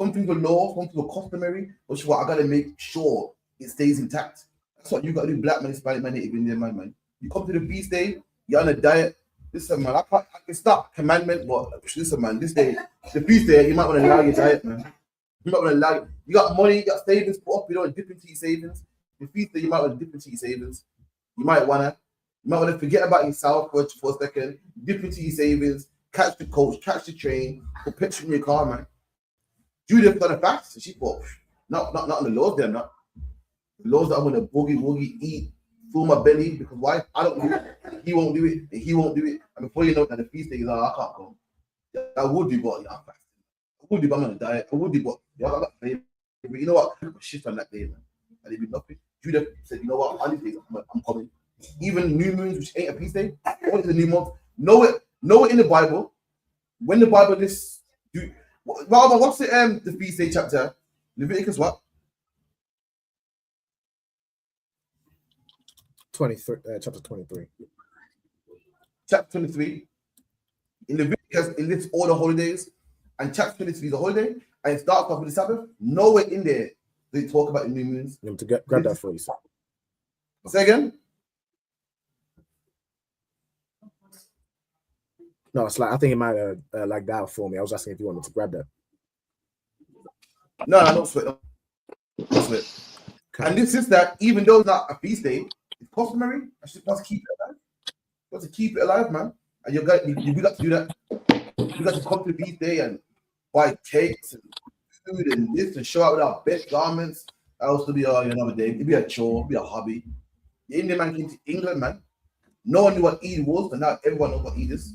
Speaker 18: Some things are law, some things are customary, which is what I got to make sure it stays intact. That's what you got to do, black man, Hispanic man, Native Indian man. You come to the feast day, you're on a diet. Listen, man, it's not commandment, but listen, man, this day, the feast day, you might want to allow your diet, man. You might want to allow. You got money, you got savings put up. You don't dip into your savings. The feast day, you might want to dip into your savings. You might want to forget about yourself for a second. Dip into your savings. Catch the coach, catch the train, put petrol in your car, man. Judith done a fast, and she thought, not on the Lord's there, not the Lord's that I'm gonna boogie, eat, fill my belly, because why? I don't do it, he won't do it, and he won't do it. And before you know that the feast day is I can't go. I would do, but I'm fasting. I would do, but I'm on a diet. I would do, but I got favorite. But you know what? I shift on that day, man. And it be nothing. Judith said, you know what? On these days, I'm coming. Even new moons, which ain't a feast day, only the new month. Know it in the Bible. When the Bible lists, what's the feast day chapter? Leviticus what?
Speaker 11: 23, chapter 23.
Speaker 18: Chapter 23. In Leviticus, it lists all the holidays, and chapter 23 is a holiday, and it starts off with the Sabbath. Nowhere in there they talk about the new moons.
Speaker 11: You have to grab that for you, sir.
Speaker 18: Say again?
Speaker 11: No, it's like I think it might like that for me. I was asking if you wanted to grab that.
Speaker 18: No, don't sweat. Don't sweat. Okay. And this is that even though it's not a feast day, it's customary. I should just keep it alive. You got to keep it alive, man. And you got to do that. You got to come to the feast day and buy cakes and food and this and show up with our best garments. That also be another day. It'd be a chore, it'd be a hobby. The Indian man came to England, man. No one knew what Eid was, but now everyone knows what Eid is.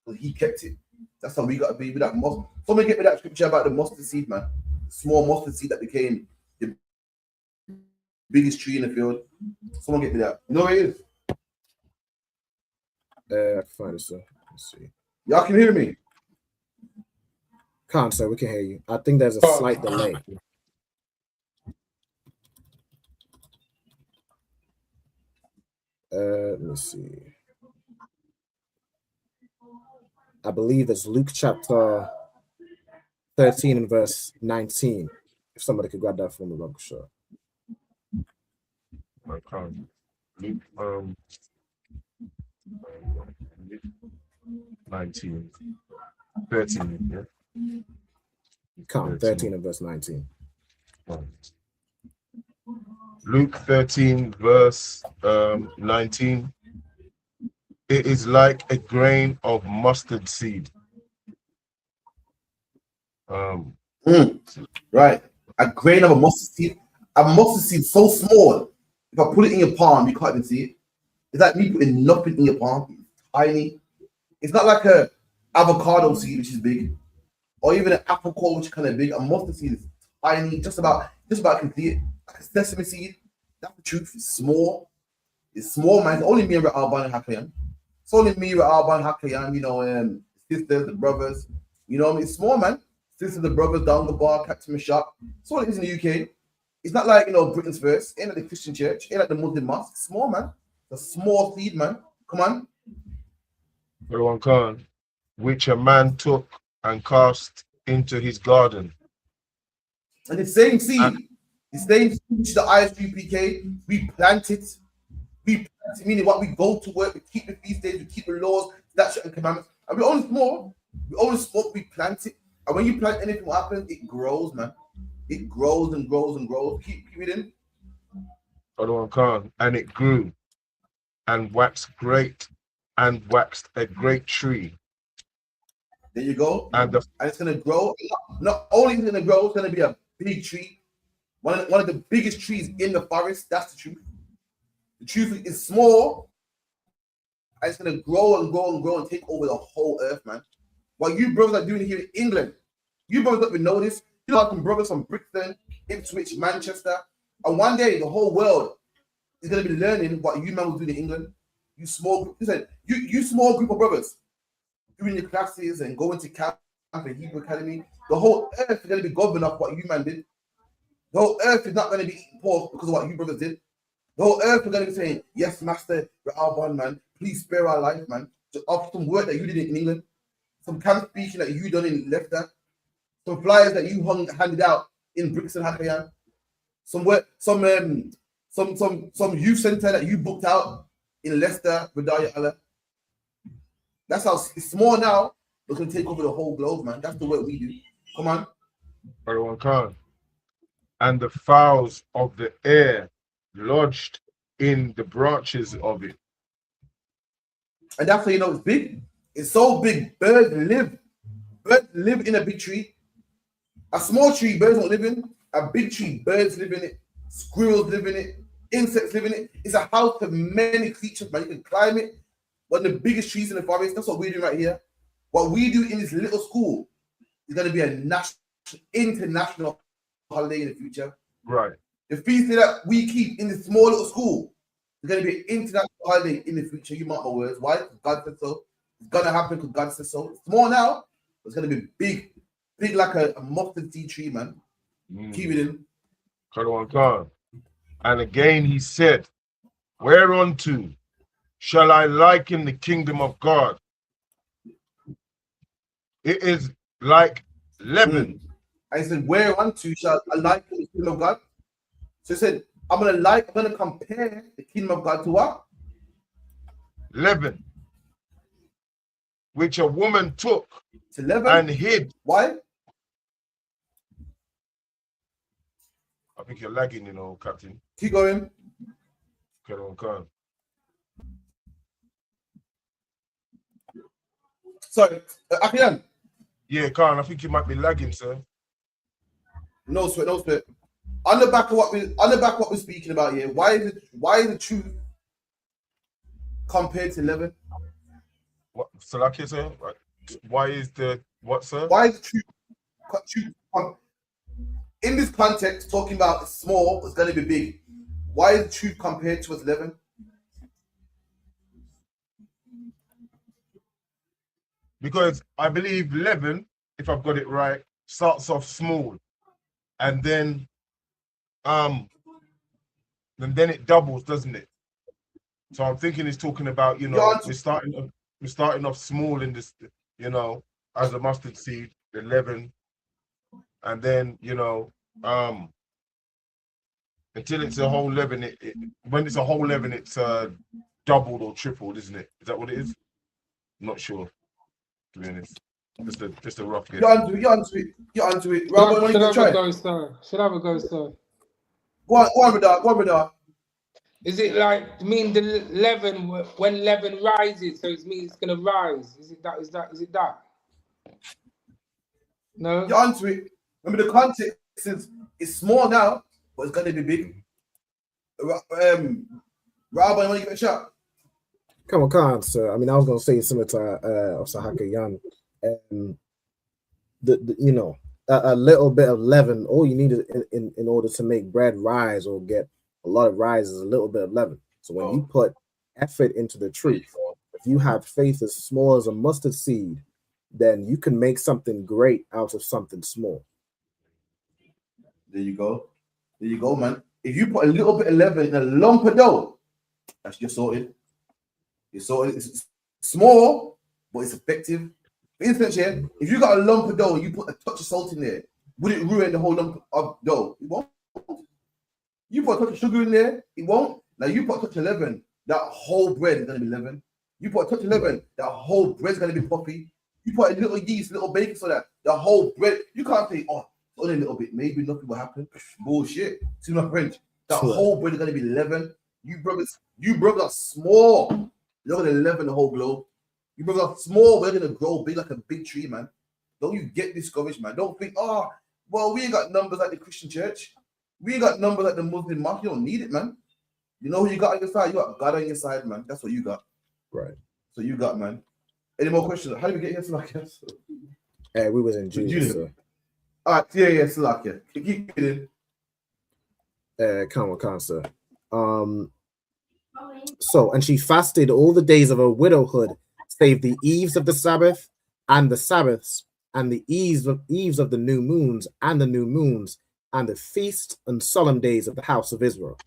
Speaker 18: But he kept it. That's how we got to be with that mustard. Someone get me that scripture about the mustard seed, man. Small mustard seed that became the biggest tree in the field. Someone get me that. You know where it is?
Speaker 11: I can find it, sir. Let's see.
Speaker 18: Y'all can hear me?
Speaker 11: Can't, sir. We can hear you. I think there's a slight delay. Let me see. I believe it's Luke chapter 13 and verse 19. If somebody could grab that for me, I'm sure.
Speaker 5: I can't. Luke 19. 13, yeah.
Speaker 11: Count 13 and verse 19.
Speaker 5: Luke 13, verse 19. It is like a grain of mustard seed.
Speaker 18: Right. A grain of a mustard seed. A mustard seed so small. If I put it in your palm, you can't even see it. It's like me putting nothing in your palm. It's tiny. It's not like a avocado seed, which is big, or even an apple core, which is kind of big. A mustard seed is tiny, just about complete. Like a sesame seed. That's the truth. It's small. It's small, man. It's only me and Alban and Hakayan. It's only me with Alban Hakayan, you know, sisters, the brothers. You know what I mean? It's small, man. Sisters, the brothers down the bar, Captain Shop. It's all it is in the UK. It's not like, you know, Britain's first. Ain't like the Christian church. Ain't like the Muslim mosque. It's small, man. It's a small seed, man. Come on.
Speaker 5: Brother Khan, which a man took and cast into his garden.
Speaker 18: And the same seed, the same seed which the ISUPK, we plant it. We plant it, meaning what we go to work, we keep the feast days, we keep the laws, statutes, and commandments. And we only small. We only smoke, we plant it. And when you plant anything, what happens? It grows, man. It grows and grows and grows. Keep it in.
Speaker 5: Brother Khan, and it grew and waxed great and waxed a great tree.
Speaker 18: There you go.
Speaker 5: And
Speaker 18: it's going to grow. Not only is it going to grow, it's going to be a big tree. One of the biggest trees in the forest. That's the truth. The truth is small. And it's going to grow and grow and grow and take over the whole earth, man. What you brothers are doing here in England, you brothers don't even know this. You know, some brothers from Brixton, Ipswich, Manchester. And one day, the whole world is going to be learning what you man was doing in England. You small group, listen, you small group of brothers doing your classes and going to camp and Hebrew Academy. The whole earth is going to be governed off what you man did. The whole earth is not going to be eating pork because of what you brothers did. The whole earth is going to be saying, yes, Master Alban, man, please spare our life, man. Just off some work that you did in England, some camp speaking that you done in Leicester, some flyers that you handed out in Brixton, Hakayan, some youth center that you booked out in Leicester, Vidaya Allah. That's how it's small now. We're going to take over the whole globe, man. That's the work we do. Come on.
Speaker 5: Brother Khan. And the fowls of the air lodged in the branches of it.
Speaker 18: And that's how you know it's big. It's so big. Birds live in a big tree. A small tree, birds don't live in. A big tree, birds live in it. Squirrels live in it. Insects live in it. It's a house for many creatures, man. You can climb it. One of the biggest trees in the forest. That's what we're doing right here. What we do in this little school is going to be a international holiday in the future.
Speaker 5: Right.
Speaker 18: The feast day that we keep in this small little school is going to be an international holiday in the future. You mark my words. Why? Because God said so. It's going to happen because God said so. It's small now, but it's going to be big like a mustard seed tree, man. Keep it in.
Speaker 5: Khan. And again he said, whereunto shall I liken the kingdom of God? It is like leaven.
Speaker 18: I said, whereunto shall I liken the kingdom of God? So he said, I'm gonna compare the kingdom of God to what?
Speaker 5: Leaven, which a woman took
Speaker 18: to
Speaker 5: and hid.
Speaker 18: Why?
Speaker 5: I think you're lagging, you know, Captain.
Speaker 18: Keep going.
Speaker 5: Khan.
Speaker 18: Sorry, Akian.
Speaker 5: Yeah, Khan, I think you might be lagging, sir.
Speaker 18: No sweat. On the back of what we're speaking about here, why is the truth compared to 11?
Speaker 5: What, Salaki, sir? Why is the what, sir?
Speaker 18: Why is the truth in this context talking about small is going to be big? Why is the truth compared to 11?
Speaker 5: Because I believe 11, if I've got it right, starts off small, and then it doubles, doesn't it? So I'm thinking it's talking about, you know, we're starting off small in this, you know, as a mustard seed, 11, and then, you know, until it's a whole 11. When it's a whole 11, it's doubled or tripled, isn't it? Is that what it is? I'm not sure, to be honest. Just a rough guess.
Speaker 18: You're onto it. Robert,
Speaker 6: Should I have a go, sir?
Speaker 18: Go on, brother.
Speaker 6: Is it like mean the leaven when leaven rises? So it means it's gonna rise. Is it that? No.
Speaker 18: You're onto it. Remember the context is it's small now, but it's gonna be big. Robert, you wanna give it a shot?
Speaker 11: Come on, sir. I mean, I was gonna say similar to Osahaka Young. You know, a little bit of leaven. All you need in order to make bread rise or get a lot of rise is a little bit of leaven. So when you put effort into the truth, if you have faith as small as a mustard seed, then you can make something great out of something small.
Speaker 18: There you go. There you go, man. If you put a little bit of leaven in a lump of dough, that's just sorted. You're sorted. It's small, but it's effective. For instance, yeah, if you got a lump of dough and you put a touch of salt in there, would it ruin the whole lump of dough? It won't. You put a touch of sugar in there, it won't. Now you put a touch of leaven, that whole bread is gonna be leaven. You put a touch of leaven, that whole bread's gonna be puffy. You put a little yeast, little baking soda, the whole bread. You can't say, oh, only a little bit, maybe nothing will happen. Bullshit. See my French. That whole bread is gonna be leaven. You brothers are small. You're gonna leaven the whole globe. You brothers are small, we're gonna grow big like a big tree, man. Don't you get discouraged, man. Don't think, oh, well, we ain't got numbers like the Christian church. We ain't got numbers like the Muslim mosque. You don't need it, man. You know who you got on your side? You got God on your side, man. That's what you got.
Speaker 11: Right.
Speaker 18: So you got, man. Any more questions? How did we get here, Salakia?
Speaker 11: We was in June. So.
Speaker 18: All right, yeah, Salakia. Keep it in.
Speaker 11: Come on, sir. So, and she fasted all the days of her widowhood, save the eves of the Sabbath and the Sabbaths, and the eves of the new moons and the new moons, and the feast and solemn days of the house of Israel.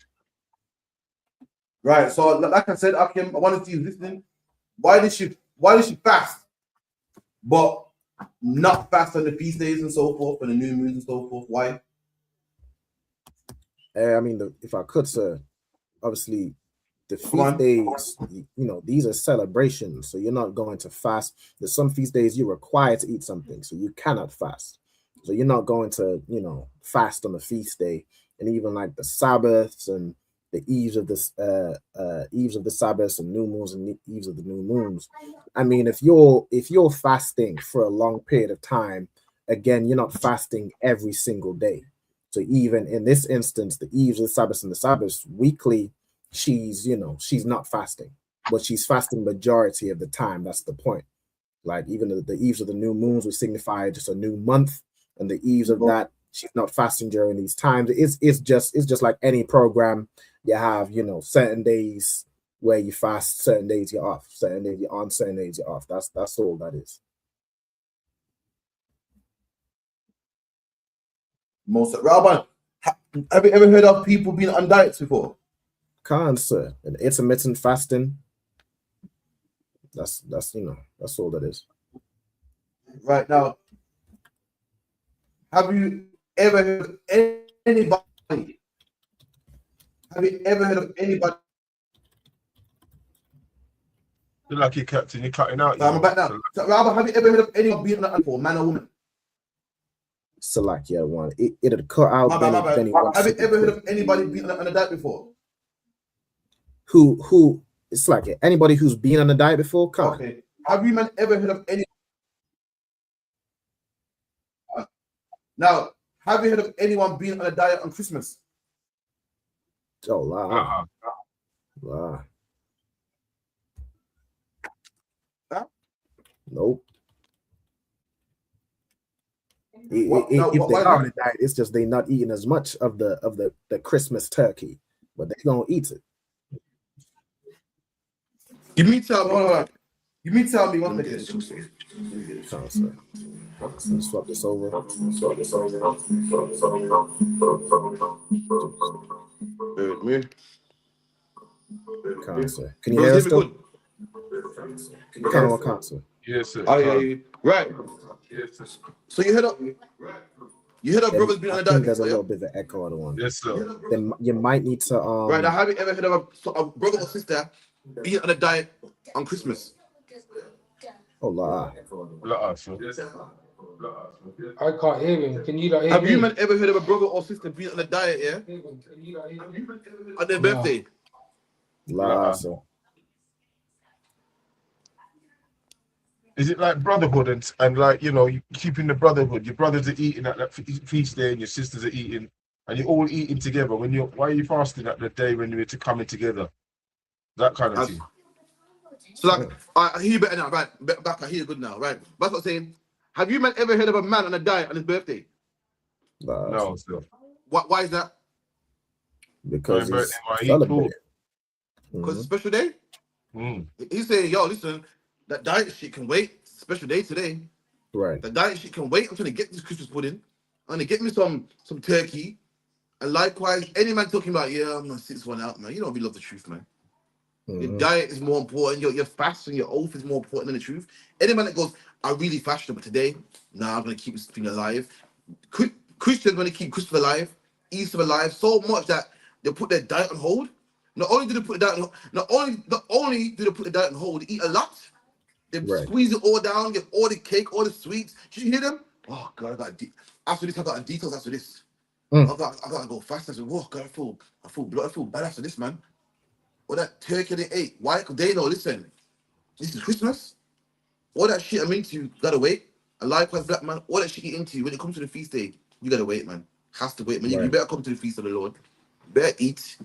Speaker 18: Right. So, like I said, Akim, I wanted to see you listening. Why did she fast, but not fast on the feast days and so forth, and the new moons and so forth? Why?
Speaker 11: I mean, if I could, sir, obviously, the feast days, you know, these are celebrations, so you're not going to fast. There's some feast days you're required to eat something, so you cannot fast. So you're not going to, you know, fast on the feast day, and even like the Sabbaths and the eves of the Sabbaths and new moons and the eves of the new moons. I mean, if you're fasting for a long period of time, again, you're not fasting every single day. So even in this instance, the eves of the Sabbaths and the Sabbaths weekly, she's not fasting, but she's fasting majority of the time. That's the point. Like even the eves of the new moons would signify just a new month, and the eves of that, she's not fasting during these times. It's just like any program. You have, you know, certain days where you fast, certain days you're off, certain days you're on, certain days you're off. That's all that is.
Speaker 18: Rabbi, have you ever heard of people being on diets before?
Speaker 11: Sir, and intermittent fasting. That's you know, that's all that is.
Speaker 18: Right now, have you ever heard of anybody? Have you ever heard of anybody?
Speaker 5: You're lucky, Captain. You're cutting out.
Speaker 18: I'm back now. So, Rabbi, have you ever heard of anyone being on for man or woman?
Speaker 11: Salakia one. It'll cut out.
Speaker 18: My bad. Have you ever heard of anybody being on a diet before?
Speaker 11: Who? It's like anybody who's been on a diet before.
Speaker 18: Okay. Have you man ever heard of any? Now, have you heard of anyone being on a diet on Christmas?
Speaker 11: Oh, wow. Wow. Nope. If they are on a diet, it's just they're not eating as much of the Christmas turkey, but they're gonna eat it.
Speaker 18: You mean tell me what it is?
Speaker 11: Let's swap this over. Can you hear us still? Constant.
Speaker 5: Yes, sir.
Speaker 18: Right. So you heard of brothers being on a diet?
Speaker 11: There's a little bit of an echo on the one.
Speaker 5: Yes, sir.
Speaker 11: Then you might need to
Speaker 18: Right now, have you ever heard of a brother or sister being on a diet on Christmas?
Speaker 11: Oh, la.
Speaker 6: I can't hear him. Can you not hear
Speaker 18: Have
Speaker 6: me?
Speaker 18: you man ever heard of a brother or sister being on a diet, yeah? On their birthday?
Speaker 11: La. So.
Speaker 5: Is it like brotherhood and like, you know, you keeping the brotherhood? Your brothers are eating at that feast day and your sisters are eating, and you're all eating together. Why are you fasting at the day when you're coming together? That kind of thing.
Speaker 18: So like, I hear you better now, right? Back, I hear you good now, right? That's what I'm saying. Have you man ever heard of a man on a diet on his birthday?
Speaker 5: No, still.
Speaker 18: Why is that?
Speaker 11: Because
Speaker 5: Birthday,
Speaker 11: it's
Speaker 5: why he
Speaker 11: celebrated.
Speaker 18: Because it's a special day? He's saying, yo, listen, that diet shit can wait. It's a special day today.
Speaker 11: Right.
Speaker 18: The diet shit can wait. I'm trying to get this Christmas pudding. I'm gonna get me some turkey. And likewise, any man talking about, yeah, I'm gonna sit this one out, man. You don't really love the truth, man. Your diet is more important. Your fast and your oath is more important than the truth. Any man that goes, I really fasted, but today, I'm gonna keep this thing alive. Christians want to keep Christmas alive, Easter alive, so much that they put their diet on hold. Not only do they put the diet on, not only do they put the diet on hold, they eat a lot. They squeeze it all down, get all the cake, all the sweets. Did you hear them? Oh God, after this, I got a detox after this. I gotta go fast. I said, whoa, God, I feel bad after this, man. All that turkey they ate. Why? Because they know, listen, this is Christmas. All that shit I'm into, you gotta wait. And likewise, black man, all that shit you into, when it comes to the feast day, you gotta wait, man. Has to wait, man. You better come to the feast of the Lord. You better eat.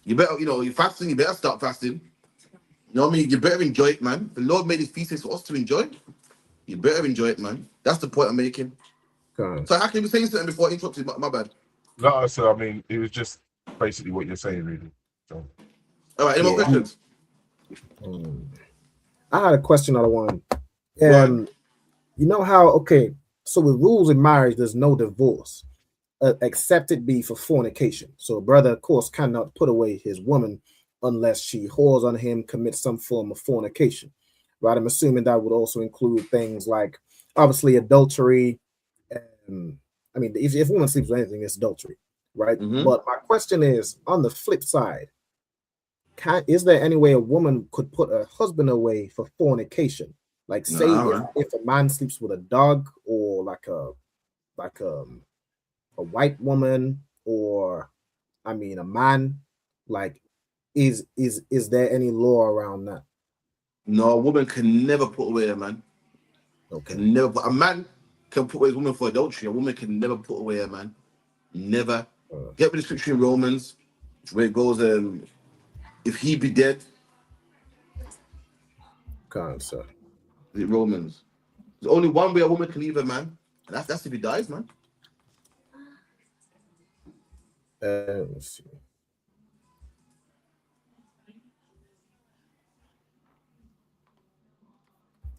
Speaker 18: You better, you're fasting, you better start fasting. You know what I mean? You better enjoy it, man. The Lord made his feast days for us to enjoy. You better enjoy it, man. That's the point I'm making. So how can you be saying something before I interrupted? My bad.
Speaker 5: No, so I mean, it was just basically what you're saying, really. So.
Speaker 18: All right, any more questions?
Speaker 11: I had a question on the one. You know how, so with rules in marriage, there's no divorce, except it be for fornication. So a brother, of course, cannot put away his woman unless she whores on him, commits some form of fornication. Right? I'm assuming that would also include things like, obviously, adultery. I mean, if a woman sleeps with anything, it's adultery, right? But my question is, on the flip side, is there any way a woman could put her husband away for fornication? Like, say if a man sleeps with a dog, or like a white woman, or a man, like, is there any law around that?
Speaker 18: No, a woman can never put away a man.
Speaker 11: Okay.
Speaker 18: Never. A man can put away a woman for adultery. A woman can never put away a man. Never. Get with the scripture in Romans, where it goes, if he be dead.
Speaker 11: Sir.
Speaker 18: Is it Romans? There's only one way a woman can leave a man, and that's if he dies, man.
Speaker 11: Let's see.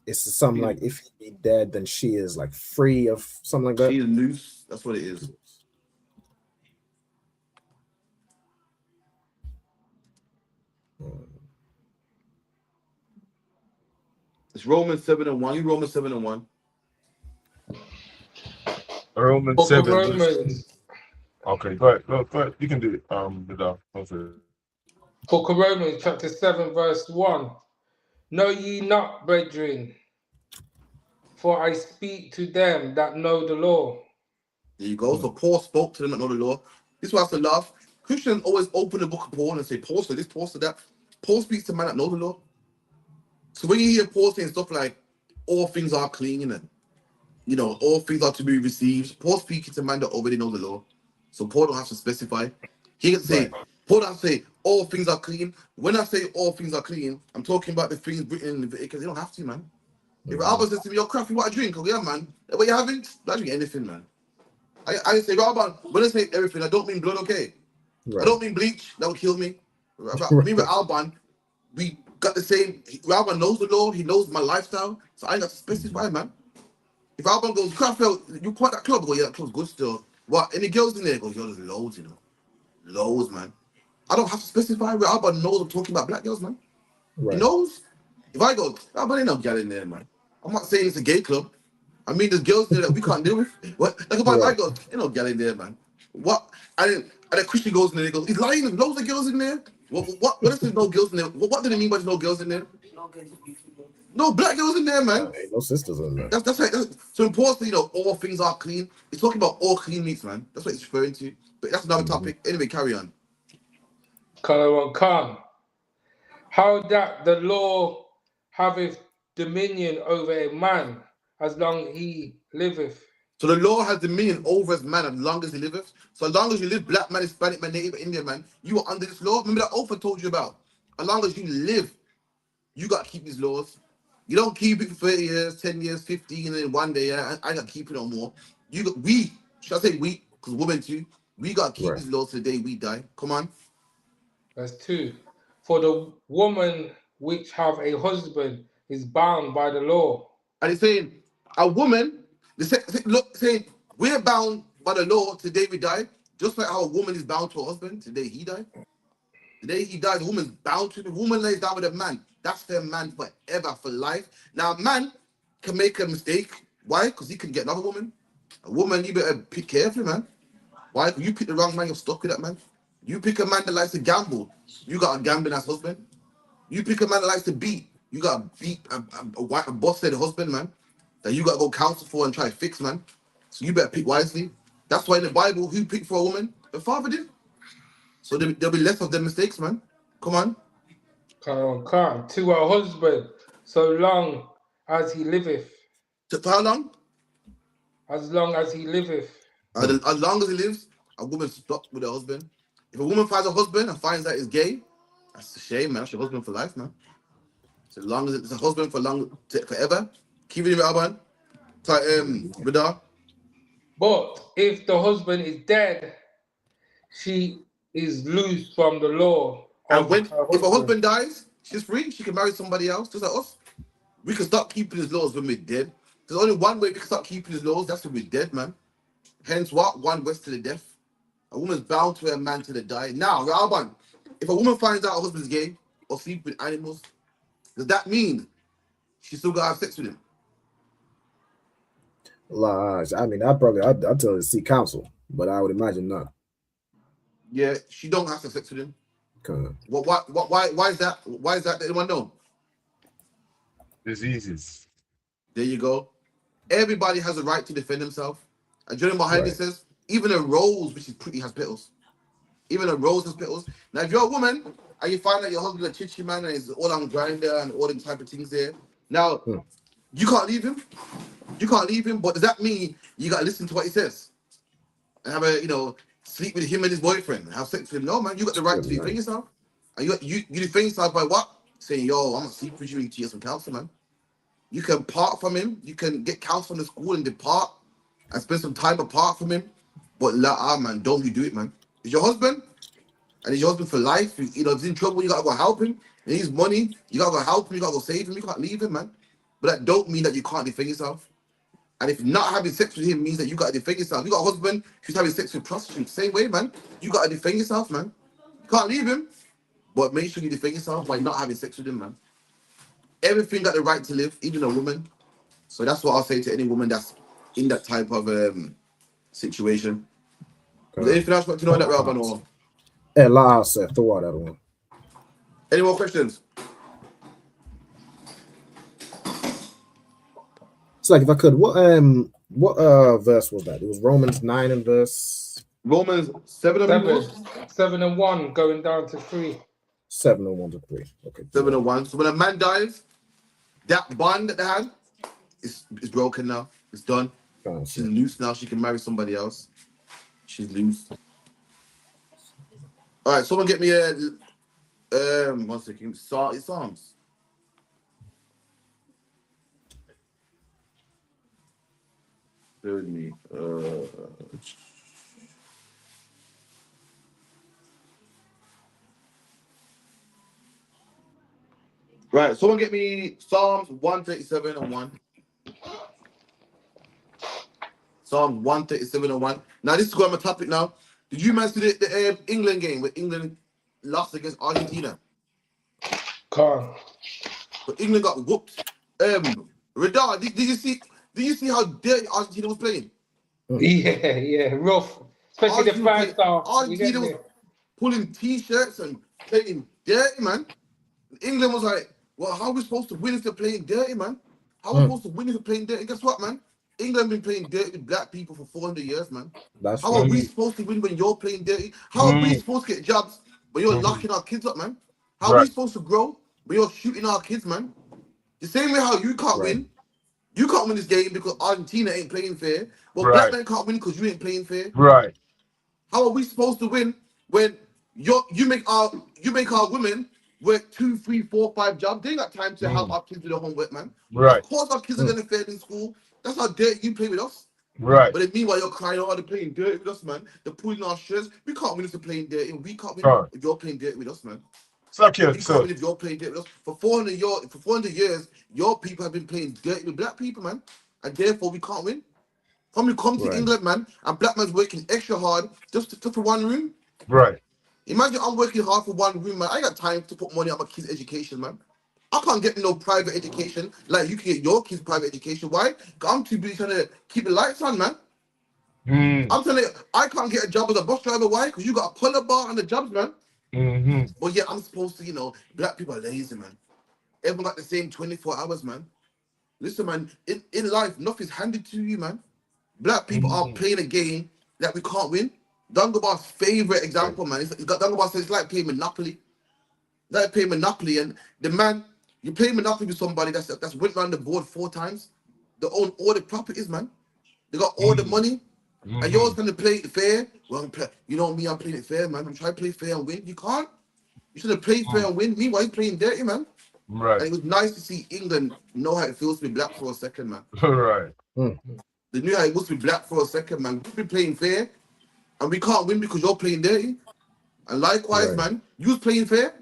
Speaker 11: It's something like, if he be dead, then she is like free of something like that.
Speaker 18: She is loose. That's what it is. It's Romans 7:1. You Romans 7:1.
Speaker 5: Romans 7. Okay, go ahead. You can do it.
Speaker 6: Book of Romans, chapter 7, verse 1. Know ye not, brethren, for I speak to them that know the law.
Speaker 18: There you go. So Paul spoke to them that know the law. This is why I have to laugh. Christians always open the book of Paul and say, Paul said this, Paul said that. Paul speaks to men that know the law. So when you hear Paul saying stuff like, all things are clean, and all things are to be received, Paul speaking to men that already know the law. So Paul don't have to specify. He can say, Paul don't have to say, all things are clean. When I say all things are clean, I'm talking about the things written in Leviticus. They don't have to, man. If Alba says to me, yo, crap, you want a drink? Oh, yeah, man. What you having? I drink anything, man. I say, Rabban, when I say everything, I don't mean blood, okay? I don't mean bleach. That would kill me. Me with Alban, we got the same. Alban knows the law. He knows my lifestyle. So I ain't got to specify, man. If Alban goes, Craftwell, you quite that club? I go, yeah, that club's good still. What? Any girls in there? Goes, yo, there's loads, Loads, man. I don't have to specify. Alban knows I'm talking about black girls, man. He knows. If I go, Alban ain't no girl in there, man. I'm not saying it's a gay club. I mean, there's girls there that we can't deal with. What? Like if I go, ain't no girl in there, man. What? And then Christian goes in there, he goes, he's lying, there's loads of girls in there. What if there's no girls in there? What do they mean by there's no girls in there? No black girls in there, man.
Speaker 11: Ain't no sisters in there.
Speaker 18: That's right. So important, all things are clean. It's talking about all clean meats, man. That's what it's referring to. But that's another topic. Anyway, carry on.
Speaker 6: Come. How that the law haveth dominion over a man as long he liveth.
Speaker 18: So the law has dominion over his man as long as he liveth. So as long as you live, black man, Hispanic man, Native Indian man, you are under this law. Remember that oath I told you about. As long as you live, You got to keep these laws. You don't keep it for 30 years, 10 years, 15, and then one day, I got to keep it no more. Should I say we, because women too, we got to keep these laws to the day we die. Come on.
Speaker 20: Verse 2. For the woman which have a husband is bound by the law.
Speaker 18: And it's saying, a woman, saying, we're bound by the law to the day we die, just like how a woman is bound to her husband to the day he died. The day he dies, the woman's bound to the woman lays down with a man. That's their man forever, for life. Now, a man can make a mistake. Why? Because he can get another woman. A woman, you better pick carefully, man. Why? If you pick the wrong man, you're stuck with that man. You pick a man that likes to gamble, you got a gambling ass husband. You pick a man that likes to beat, you got to beat a boss-head husband, man, that you got to go counsel for and try to fix, man. So you better pick wisely. That's why in the Bible, who picked for a woman? The father did. So there'll be less of them mistakes, man. Come on.
Speaker 20: Come to her husband, so long as he liveth.
Speaker 18: For how long?
Speaker 20: As long as he liveth.
Speaker 18: As long as he lives, a woman's stuck with her husband. If a woman finds a husband and finds that he's gay, that's a shame, man. That's your husband for life, man. So as long as it's a husband forever, keep it in your man. Radar.
Speaker 20: But if the husband is dead, she is loose from the law.
Speaker 18: And if a husband dies, she's free. She can marry somebody else, just like us. We can start keeping his laws when we're dead. There's only one way we can start keeping his laws. That's when we're dead, man. Hence what? One west to the death. A woman's bound to her man to the die. Now, Raban, if a woman finds out her husband's gay or sleep with animals, does that mean she still gotta have sex with him?
Speaker 11: I mean, I'd tell her to seek counsel, but I would imagine not.
Speaker 18: Yeah, she don't have to have sex with him.
Speaker 11: Okay.
Speaker 18: Why is that? Why is that? Anyone know?
Speaker 5: Diseases.
Speaker 18: There you go. Everybody has a right to defend himself. And Jordan behind it says, even a rose which is pretty has petals. Even a rose has petals. Now, if you're a woman and you find that your husband is a chichi man and is all on grinder and all them type of things there, now you can't leave him. You can't leave him. But does that mean you got to listen to what he says and have sleep with him and his boyfriend and have sex with him? No, man. You got the right to defend yourself. And you defend yourself by what? Saying, yo, I'm gonna sleep with you and get some counsel, man. You can part from him. You can get counsel from the school and depart and spend some time apart from him. But man, don't you do it, man. It's your husband, and it's your husband for life. If he's in trouble, you gotta go help him. He needs money, you gotta go help him, you gotta go save him, you can't leave him, man. But that don't mean that you can't defend yourself. And if not having sex with him means that you gotta defend yourself. You got a husband who's having sex with prostitutes, same way, man. You gotta defend yourself, man. You can't leave him, but make sure you defend yourself by not having sex with him, man. Everything got the right to live, even a woman. So that's what I'll say to any woman that's in that type of situation. Is there anything else you want to know in that, Rabban? Or
Speaker 11: Throw out that one.
Speaker 18: Any more questions?
Speaker 11: It's like, if I could, what verse was that? It was Romans 9 and verse.
Speaker 18: Romans 7
Speaker 20: and 1 going down to 3.
Speaker 11: 7 and 1 to 3. Okay.
Speaker 18: 7 and 1. So when a man dies, that bond that they had is broken now. It's done. She's loose now. She can marry somebody else. She's loose. All right, someone get me a 1 second. Psalms. Bear with me. Right, someone get me Psalms 137 and 1. Psalm 137 and 1. Now, this is going on my topic now. Did you man see the England game where England lost against Argentina?
Speaker 20: But
Speaker 18: England got whooped. Radar, did you see how dirty Argentina was playing?
Speaker 20: Yeah, rough. Especially the first half.
Speaker 18: Argentina was pulling t-shirts and playing dirty, man. England was like, well, how are we supposed to win if they're playing dirty, man? How are we supposed to win if they're playing dirty? And guess what, man? England been playing dirty with black people for 400 years, man. How are we supposed to win when you're playing dirty? How are we supposed to get jobs when you're locking our kids up, man? How are we supposed to grow when you're shooting our kids, man? The same way how you can't win. You can't win this game because Argentina ain't playing fair. Well, black men can't win because you ain't playing fair.
Speaker 5: Right.
Speaker 18: How are we supposed to win when you make our women work 2, 3, 4, 5 jobs. They ain't got time to help our kids with their homework, man.
Speaker 5: Right.
Speaker 18: Of course, our kids are gonna fail in school. That's how dirty you play with us.
Speaker 5: Right.
Speaker 18: But then meanwhile, you're crying, oh, they're playing dirty with us, man. They're pulling our shirts. We can't win if they're playing dirty. We can't win if you're playing dirty with us, man.
Speaker 5: You
Speaker 18: can't win if you're playing dirty with us. For 400 years, your people have been playing dirty with black people, man. And therefore, we can't win. When we come to England, man, and black man's working extra hard just for one room.
Speaker 5: Right.
Speaker 18: Imagine I'm working hard for one room, man. I ain't got time to put money on my kids' education, man. I can't get no private education like you can get your kids' private education. Why? 'Cause I'm too busy trying to keep the lights on, man. I'm telling you, I can't get a job as a bus driver. Why? Because you got a puller bar on the jobs, man. But yeah, I'm supposed to, black people are lazy, man. Everyone got the same 24 hours, man. Listen, man, in life, nothing's handed to you, man. Black people are playing a game that we can't win. Dungabar's favorite example, man. Dungabar says it's like playing Monopoly. Like playing Monopoly, and the man, you play Monopoly with somebody that's went around the board 4 times. They own all the properties, man. They got all the money. And you're always going to play it fair. Well, you know me, I'm playing it fair, man. I'm trying to play fair and win. You can't. You should have played fair and win. Meanwhile, you're playing dirty, man.
Speaker 5: Right.
Speaker 18: And it was nice to see England know how it feels to be black for a second, man.
Speaker 5: Right.
Speaker 18: They knew how it was to be black for a second, man. We've been playing fair, and we can't win because you're playing dirty. And likewise, man, you was playing fair.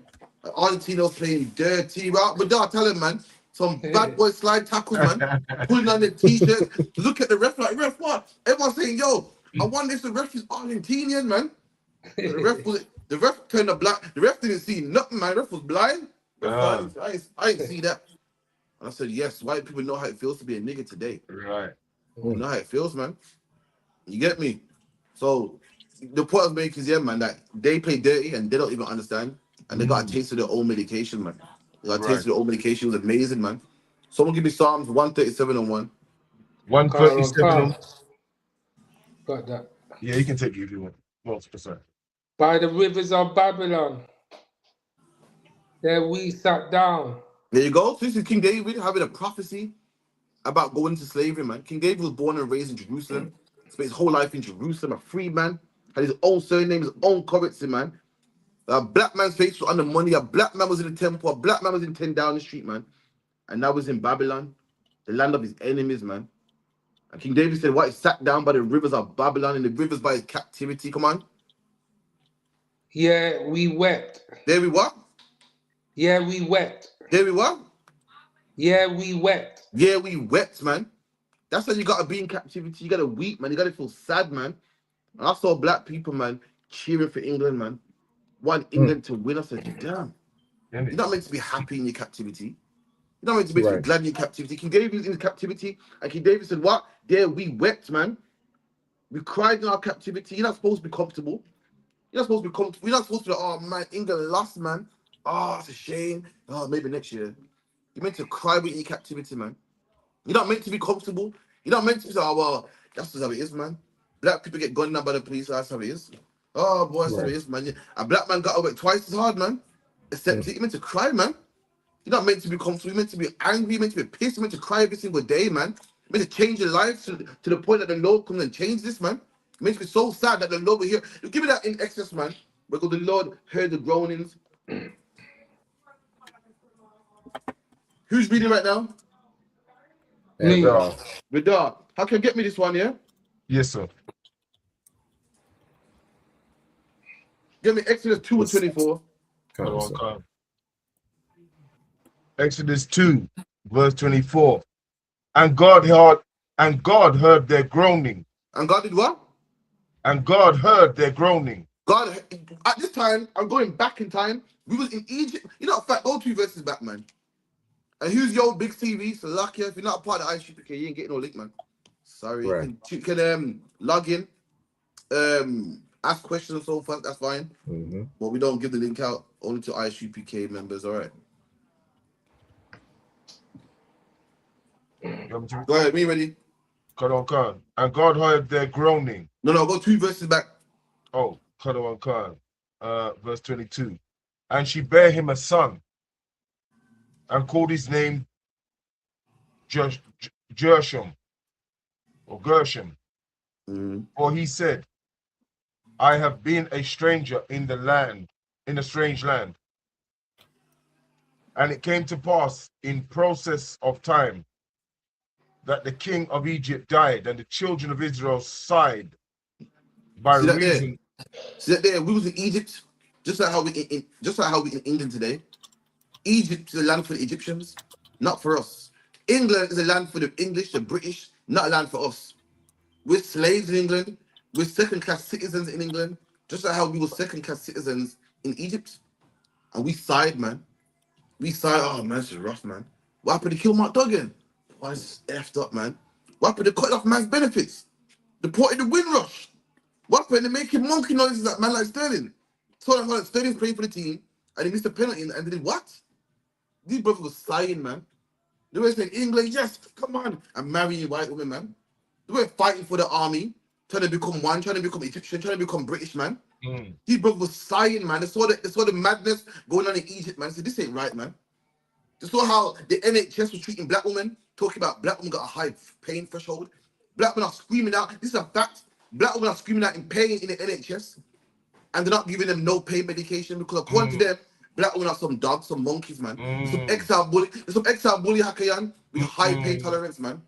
Speaker 18: Argentina was playing dirty. But I tell him, man, some bad boy slide tackles, man, pulling on their t-shirts. Look at the ref like, ref, what? Everyone's saying, yo, I wonder if the ref is Argentinian, man. The ref turned the black. The ref didn't see nothing, man. The ref was blind. I didn't see that. And I said, yes, white people know how it feels to be a nigga today.
Speaker 5: Right.
Speaker 18: You know how it feels, man. You get me? So the point I was making is, yeah, man, that they play dirty and they don't even understand. And they got a taste of their own medication, man. They got a taste of their own medication. It was amazing, man. Someone give me Psalms 137 and 1.
Speaker 5: 137.
Speaker 20: Got that.
Speaker 5: Yeah, you can take it if you want. Most percent.
Speaker 20: By the rivers of Babylon, there we sat down.
Speaker 18: There you go. So this is King David having a prophecy about going into slavery, man. King David was born and raised in Jerusalem. Spent his whole life in Jerusalem, a free man. Had his own surname, his own currency, man. A black man's face was under money. A black man was in the temple. A black man was in 10 Downing Street, man. And that was in Babylon, the land of his enemies, man. And King David said, what? He sat down by the rivers of Babylon and the rivers by his captivity. Come on.
Speaker 20: Yeah, we wept.
Speaker 18: There we what?
Speaker 20: Yeah, we wept.
Speaker 18: There we what?
Speaker 20: Yeah, we wept.
Speaker 18: Yeah, we wept, man. That's how you gotta be in captivity. You gotta weep, man. You gotta feel sad, man. And I saw black people, man, cheering for England, man. Want England to win. I said, damn. You're not meant to be happy in your captivity. You're not meant to be glad in your captivity. King David was in captivity, and King David said, what? There we wept, man. We cried in our captivity. You're not supposed to be comfortable. You're not supposed to be comfortable. You're not supposed to be, oh, man, England lost, man. Oh, it's a shame. Oh, maybe next year. You're meant to cry with your captivity, man. You're not meant to be comfortable. You're not meant to be, oh, well, that's just how it is, man. Black people get gunned down by the police, that's how it is. Oh, boy, that's how it is, man. A black man got to work twice as hard, man. Except you're meant to cry, man. You're not meant to be comfortable. You're meant to be angry. You're meant to be pissed. You're meant to cry every single day, man. You're meant to change your life to the point that the Lord comes and change this, man. It makes me so sad that the Lord will hear. You give me that in Exodus, man. Because the Lord heard the groanings. Who's reading right now?
Speaker 20: Me.
Speaker 18: Vidar. How can you get me this one, yeah?
Speaker 5: Yes, sir.
Speaker 18: Get me Exodus 2 and 24.
Speaker 5: Exodus 2, verse 24. And God heard their groaning.
Speaker 18: And God did what?
Speaker 5: And God heard their groaning.
Speaker 18: God, at this time, I'm going back in time. We was in Egypt. You know, in fact, go 2 verses back, man. And who's your big TV? So lucky if you're not a part of ISUPK, you ain't getting no link, man. Sorry. You can log in, ask questions and so forth. That's fine. But we don't give the link out only to ISUPK members. All right. Go ahead. Me ready?
Speaker 5: Khan. And God heard their groaning.
Speaker 18: No, go 2 verses back.
Speaker 5: Oh, Khan. Verse 22. And she bare him a son, and called his name Gershom, or Gershom. For he said, I have been a stranger in the land, in a strange land. And it came to pass in process of time that the king of Egypt died, and the children of Israel sighed by
Speaker 18: See that there?
Speaker 5: reason.
Speaker 18: See that there? We was in Egypt, just like how we in England today. Egypt is a land for the Egyptians, not for us. England is a land for the English, the British, not a land for us. We're slaves in England. We're second-class citizens in England, just like how we were second-class citizens in Egypt. And we sighed, man. We sighed, oh man, this is rough, man. What happened to kill Mark Duggan? Why is this effed up, man? What happened to cut off man's benefits? Deported the Windrush. What happened to making monkey noises at man like Sterling? So that Sterling's playing for the team and he missed a penalty and they did what? These brothers were sighing, man. They were saying, England, yes, come on. And marrying white women, man. They were fighting for the army, trying to become one, trying to become Egyptian, trying to become British, man. These brothers were sighing, man. They saw the madness going on in Egypt, man. They said, this ain't right, man. They saw how the NHS was treating black women, talking about black women got a high pain threshold. Black women are screaming out. This is a fact. Black women are screaming out in pain in the NHS, and they're not giving them no pain medication because according to them, black women are some dogs, some monkeys, man. There's some exile bully Hakayan with high pain tolerance, man.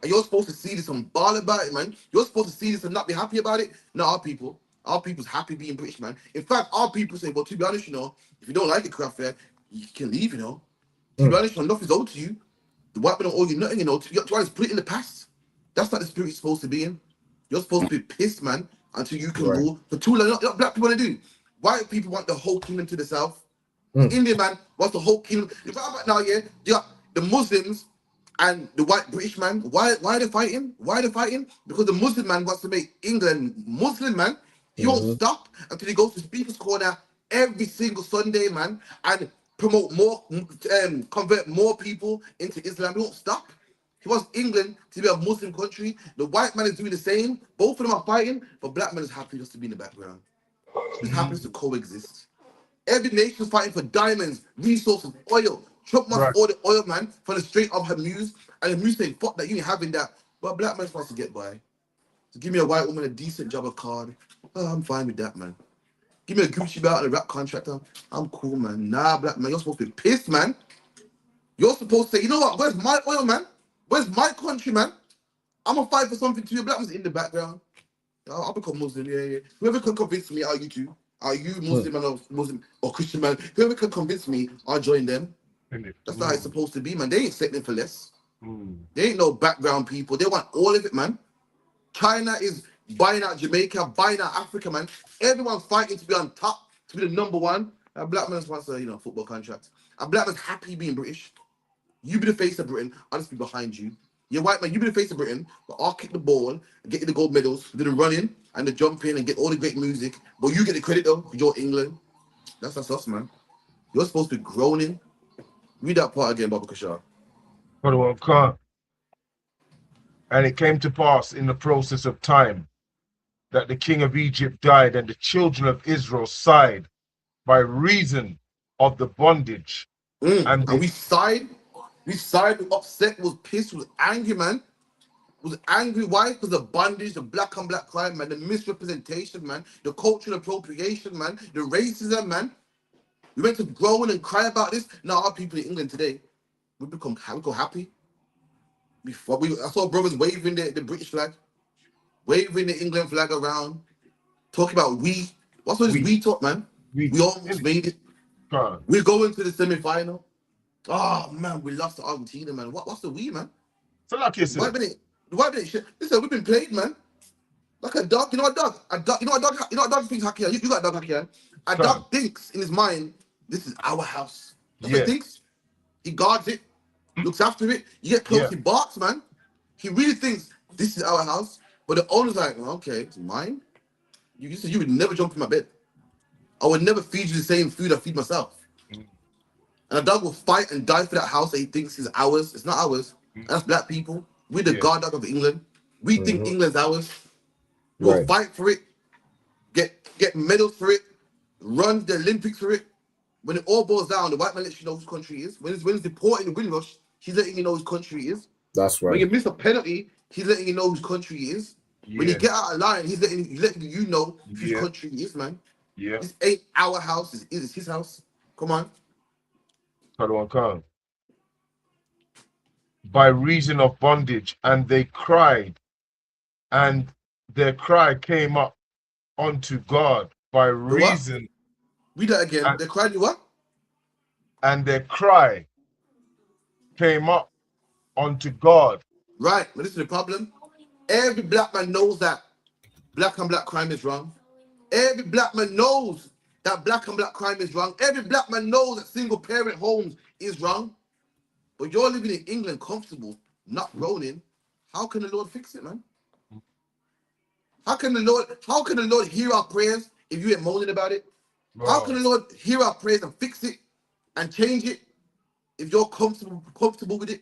Speaker 18: And you're supposed to see this and bawl about it, man. You're supposed to see this and not be happy about it. No, our people's happy being British, man. In fact, our people say, well, to be honest, you know, if you don't like it, craft fair, you can leave, you know. To be honest, when nothing's owed to you, the white men don't owe you nothing, you know. You have to put it in the past. That's not the spirit you're supposed to be in. You're supposed to be pissed, man, until you can rule. For too long, what black people want to do. White people want the whole kingdom to the south. The Indian man wants the whole kingdom. If I'm right now, yeah, you got the Muslims and the white British man. Why are they fighting? Why are they fighting? Because the Muslim man wants to make England Muslim, man. He won't stop until he goes to Speaker's Corner every single Sunday, man, and promote more, convert more people into Islam. He won't stop. He wants England to be a Muslim country. The white man is doing the same. Both of them are fighting, but black man is happy just to be in the background. Just happens to coexist. Every nation is fighting for diamonds, resources, oil. Trump wants all the oil, man, from the Strait of Hormuz. And Hormuz saying, fuck that, you ain't having that. But black man wants to get by. So give me a white woman a decent job of card. Oh, I'm fine with that, man. Give me a Gucci belt and a rap contractor. I'm cool, man. Nah, black man, you're supposed to be pissed, man. You're supposed to say, you know what? Where's my oil, man? Where's my country, man? I'm gonna fight for something too. Black man's in the background. I'll become Muslim, yeah. Whoever can convince me, are you too? Are you Muslim man or Muslim or Christian man? Whoever can convince me, I'll join them. That's not how it's supposed to be, man. They ain't settling for less. They ain't no background people. They want all of it, man. China is buying out Jamaica, buying out Africa, man. Everyone's fighting to be on top, to be the number one. A black man wants a football contract. A black man's happy being British. You be the face of Britain, I'll just be behind you. You're white man, you be the face of Britain, but I'll kick the ball and get you the gold medals, do the running and the jumping and get all the great music. But you get the credit though, because you're England. That's us, man. You're supposed to be groaning. Read that part again, Baba Kashar.
Speaker 5: And it came to pass in the process of time that the king of Egypt died, and the children of Israel sighed by reason of the bondage.
Speaker 18: And we sighed, we upset, was pissed, was angry, man. Was angry. Why? Because the bondage, the black on black crime, man, the misrepresentation, man, the cultural appropriation, man, the racism, man. We went to groan and cry about this. Now our people in England today, we go happy. I saw brothers waving the British flag, waving the England flag around, talking about we. What's all this we talk, man? We almost made it. We're going to the semi-final. Oh man, we lost to Argentina, man. What's the we, man?
Speaker 5: So like you said,
Speaker 18: why did it? Listen, we've been played, man. Like a dog. You know what dog? You know what dog thinks, Hakia? You got a dog, Hakia. A dog thinks in his mind, this is our house. That's what he thinks. He guards it, looks after it. You get close, he barks, man. He really thinks this is our house. But the owner's like, okay, it's mine. You said you would never jump in my bed. I would never feed you the same food I feed myself. And a dog will fight and die for that house that he thinks is ours. It's not ours. That's black people. We're the guard dog of England. We think England's ours. We'll fight for it, get medals for it, run the Olympics for it. When it all boils down, the white man lets you know whose country he is. When he's deporting the Windrush, he's letting you know whose country he is.
Speaker 11: That's right.
Speaker 18: When you miss a penalty, he's letting you know whose country he is. When you get out of line, he's letting you know whose country he is, man. This ain't our house, it's his house. Come on.
Speaker 5: By reason of bondage, and they cried, and their cry came up unto God by reason.
Speaker 18: Read that again. They cried what?
Speaker 5: And their cry came up unto God.
Speaker 18: Right, but this is the problem. Every black man knows that black and black crime is wrong. Every black man knows that black and black crime is wrong. Every black man knows that single parent homes is wrong. But you're living in England comfortable, not groaning. How can the Lord fix it, man? How can the Lord hear our prayers if you ain't moaning about it? How can the Lord hear our prayers and fix it and change it if you're comfortable with it?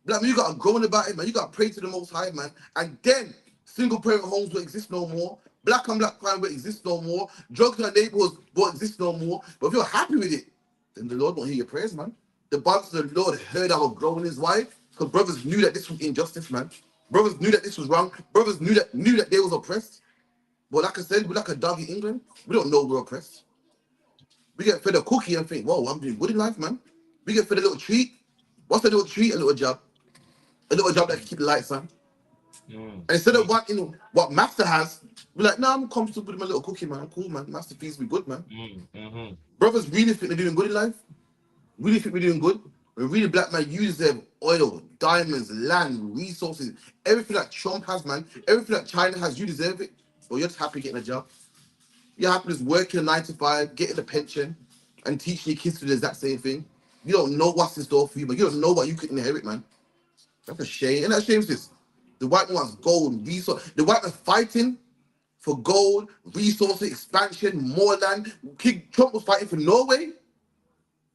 Speaker 18: Black man, you gotta groan about it, man. You gotta pray to the Most High, man. And then single parent homes will exist no more. Black and black crime will exist no more. Drugs in our neighborhoods won't exist no more. But if you're happy with it, then the Lord won't hear your prayers, man. The Bible says the Lord heard our groanings. Why? Because brothers knew that this was injustice, man. Brothers knew that this was wrong. Brothers knew that they was oppressed. But like I said, we're like a dog in England. We don't know we're oppressed. We get fed a cookie and think, whoa, I'm doing good in life, man. We get fed a little treat. What's a little treat? A little job. A little job that can keep the lights on. And instead of wanting what Master has, we're like, nah, I'm comfortable with my little cookie, man. I'm cool, man. Master feeds me good, man. Brothers really think they're doing good in life. Really think we're doing good. When really black man use their oil, diamonds, land, resources, everything that Trump has, man. Everything that China has, you deserve it. But you're just happy getting a job. You're happy just working a 9 to 5, getting a pension, and teaching your kids to do the exact same thing. You don't know what's in store for you, but you don't know what you could inherit, man. That's a shame. And that shames this. The white man wants gold, resource. The white man fighting for gold, resources, expansion, more land. King Trump was fighting for Norway.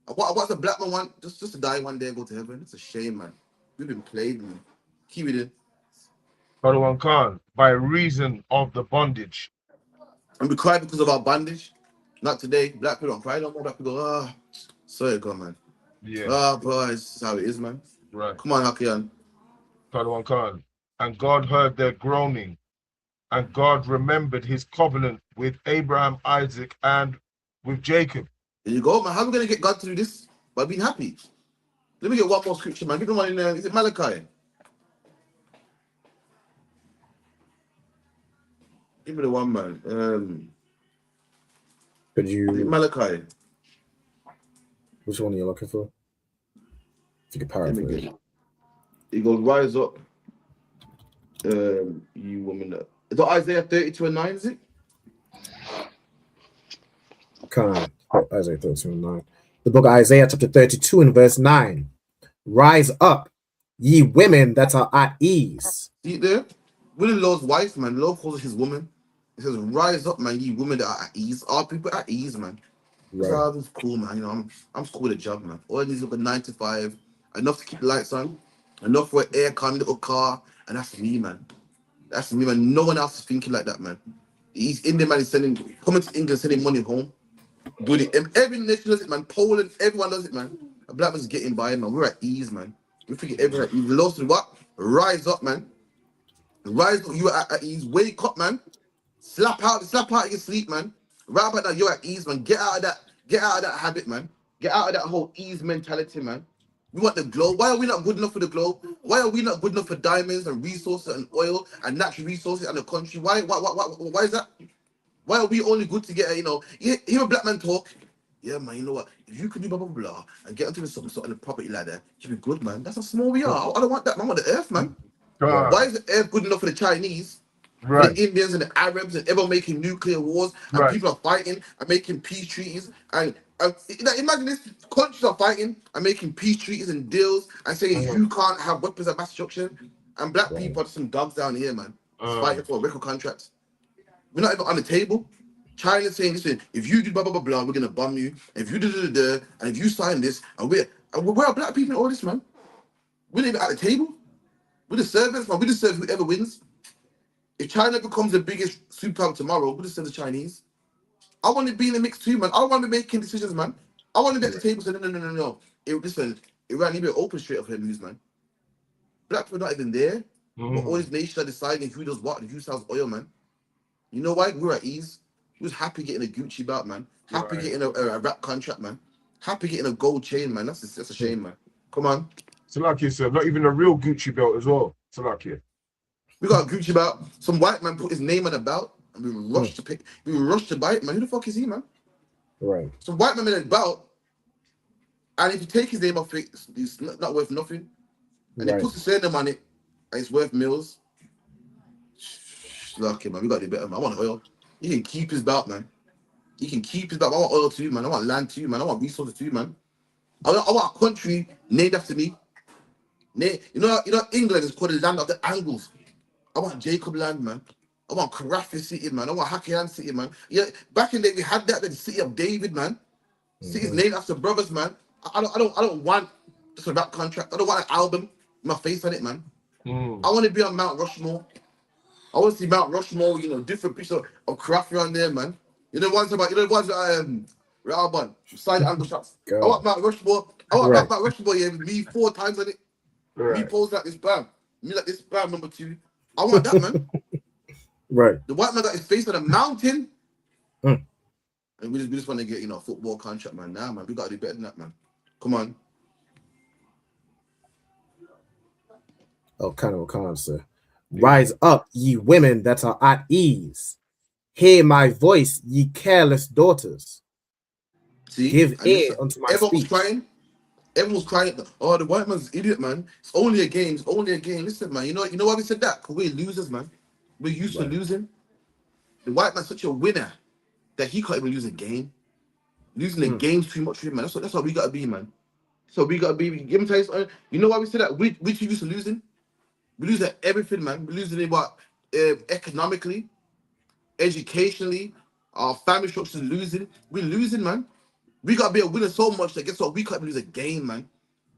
Speaker 18: What's the black man want? Just to die one day and go to heaven. It's a shame, man. We've been played, man. Keep it in.
Speaker 5: Khan, by reason of the bondage.
Speaker 18: And we cry because of our bondage. Not today. Black people don't cry no more. Black people go, sorry, God, man.
Speaker 5: Yeah.
Speaker 18: Boy, this is how it is, man.
Speaker 5: Right.
Speaker 18: Come on, Hakian.
Speaker 5: Khan. And God heard their groaning, and God remembered his covenant with Abraham, Isaac, and with Jacob.
Speaker 18: There you go, man. How are we going to get God to do this? By being happy. Let me get one more scripture, man. Give me one in there. Is it Malachi? Give me the one, man.
Speaker 11: Could you...
Speaker 18: Is it Malachi?
Speaker 11: Which one are you looking for? If you could paraphrase.
Speaker 18: He goes, rise up, you woman. Is that Isaiah 32 and 9, is it?
Speaker 11: Come on. Isaiah 32 and 9. The book of Isaiah, chapter 32 and verse 9. Rise up, ye women that are at ease.
Speaker 18: See there? We're the Lord's wife, man. The Lord calls us his woman. He says, rise up, man, ye women that are at ease. All people at ease, man.
Speaker 11: Right.
Speaker 18: It's cool, man. You know, I'm cool with a job, man. All I need is a 9 to 5, enough to keep the lights on, enough for an aircon, little car, and that's me, man. That's me, man. No one else is thinking like that, man. He's Indian, man. He's coming to England, sending money home. Doing it. Every nation does it, man. Poland, everyone does it, man. A black man's getting by, man. We're at ease, man. We figure everyone at ease. The Lord said, what? Rise up, man. Rise up. You are at ease. Wake up, man. Slap out your sleep, man. Right about now, you're at ease, man. Get out of that habit, man. Get out of that whole ease mentality, man. We want the globe. Why are we not good enough for the globe? Why are we not good enough for diamonds and resources and oil and natural resources and the country? Why is that? Why are we only good to get, hear a black man talk? Yeah, man, you know what? If you could do blah, blah, blah, and get onto something sort of the property like that, you'd be good, man. That's how small we are. I don't want that, man. I want the earth, man. Why is the earth good enough for the Chinese? For the Indians and the Arabs and everyone making nuclear wars and people are fighting and making peace treaties and imagine this, countries are fighting and making peace treaties and deals and saying you can't have weapons of mass destruction and black people are just some dogs down here, man, fighting for a record contract. We're not even on the table. China's saying, listen, if you do blah blah blah blah, we're gonna bomb you. If you do and if you sign this, and where are black people in all this, man? We're not even at the table. We're the servants, man. We just serve whoever wins. If China becomes the biggest superpower tomorrow, we'll just send the Chinese. I want to be in the mix too, man. I want to be making decisions, man. I want to be at the table saying, no. Listen, Iran, you better open straight up for them news, man. Black people are not even there. But all these nations are deciding who does what and who sells oil, man. You know why? We're at ease. We're happy getting a Gucci belt, man. Happy getting a rap contract, man. Happy getting a gold chain, man. That's a shame, man. Come on.
Speaker 5: Salakia, sir. Not even a real Gucci belt as well. Salakia.
Speaker 18: We got a Gucci belt. Some white man put his name on the belt, and we rushed to pick. We rushed to buy it, man. Who the fuck is he, man?
Speaker 11: Right.
Speaker 18: Some white man made a belt, and if you take his name off it, it's not worth nothing. And he puts his surname on it, and it's worth millions. Lucky, man. We got to do better, man. I want oil. He can keep his belt, man. He can keep his belt. I want oil too, man. I want land too, man. I want resources too, man. I want a country named after me. You know, England is called the land of the Angles. I want Jacob land, man. I want Karafi City, man. I want Hakian City, man. Yeah, back in the day we had that, the city of David, man. City's named after brothers, man. I don't want just a rap contract. I don't want an album with my face on it, man. I want to be on Mount Rushmore. I want to see Mount Rushmore, you know, different pieces of craft around there, man. You know ones Raban, side angle shots. I want Mount Rushmore. I want Mount Rushmore, yeah, with me 4 times on it. Me pose like this bam. Me like this bam number 2. I want that, man. The white man got his face on a mountain. And we just want to get, you know, a football contract, man. Nah, man, we got to do better than that, man. Come on.
Speaker 11: Oh, kind of a con, sir. Rise up, ye women that are at ease. Hear my voice, ye careless daughters.
Speaker 18: See?
Speaker 11: Give ear unto my
Speaker 18: everyone
Speaker 11: speech.
Speaker 18: Was crying. Everyone was crying. Oh, the white man's an idiot, man. It's only a game. It's only a game. Listen, man. You know why we said that? Because we're losers, man. We're used to losing. The white man's such a winner that he can't even lose a game. Losing the game's too much for him, man. That's what we gotta be, man. So we gotta be. Give him tell you, you know why we said that? We too used to losing. We lose at everything, man. We losing it what economically, educationally, our family structures losing. We're losing, man. We gotta be a winner so much that guess what? We can't even lose a game, man.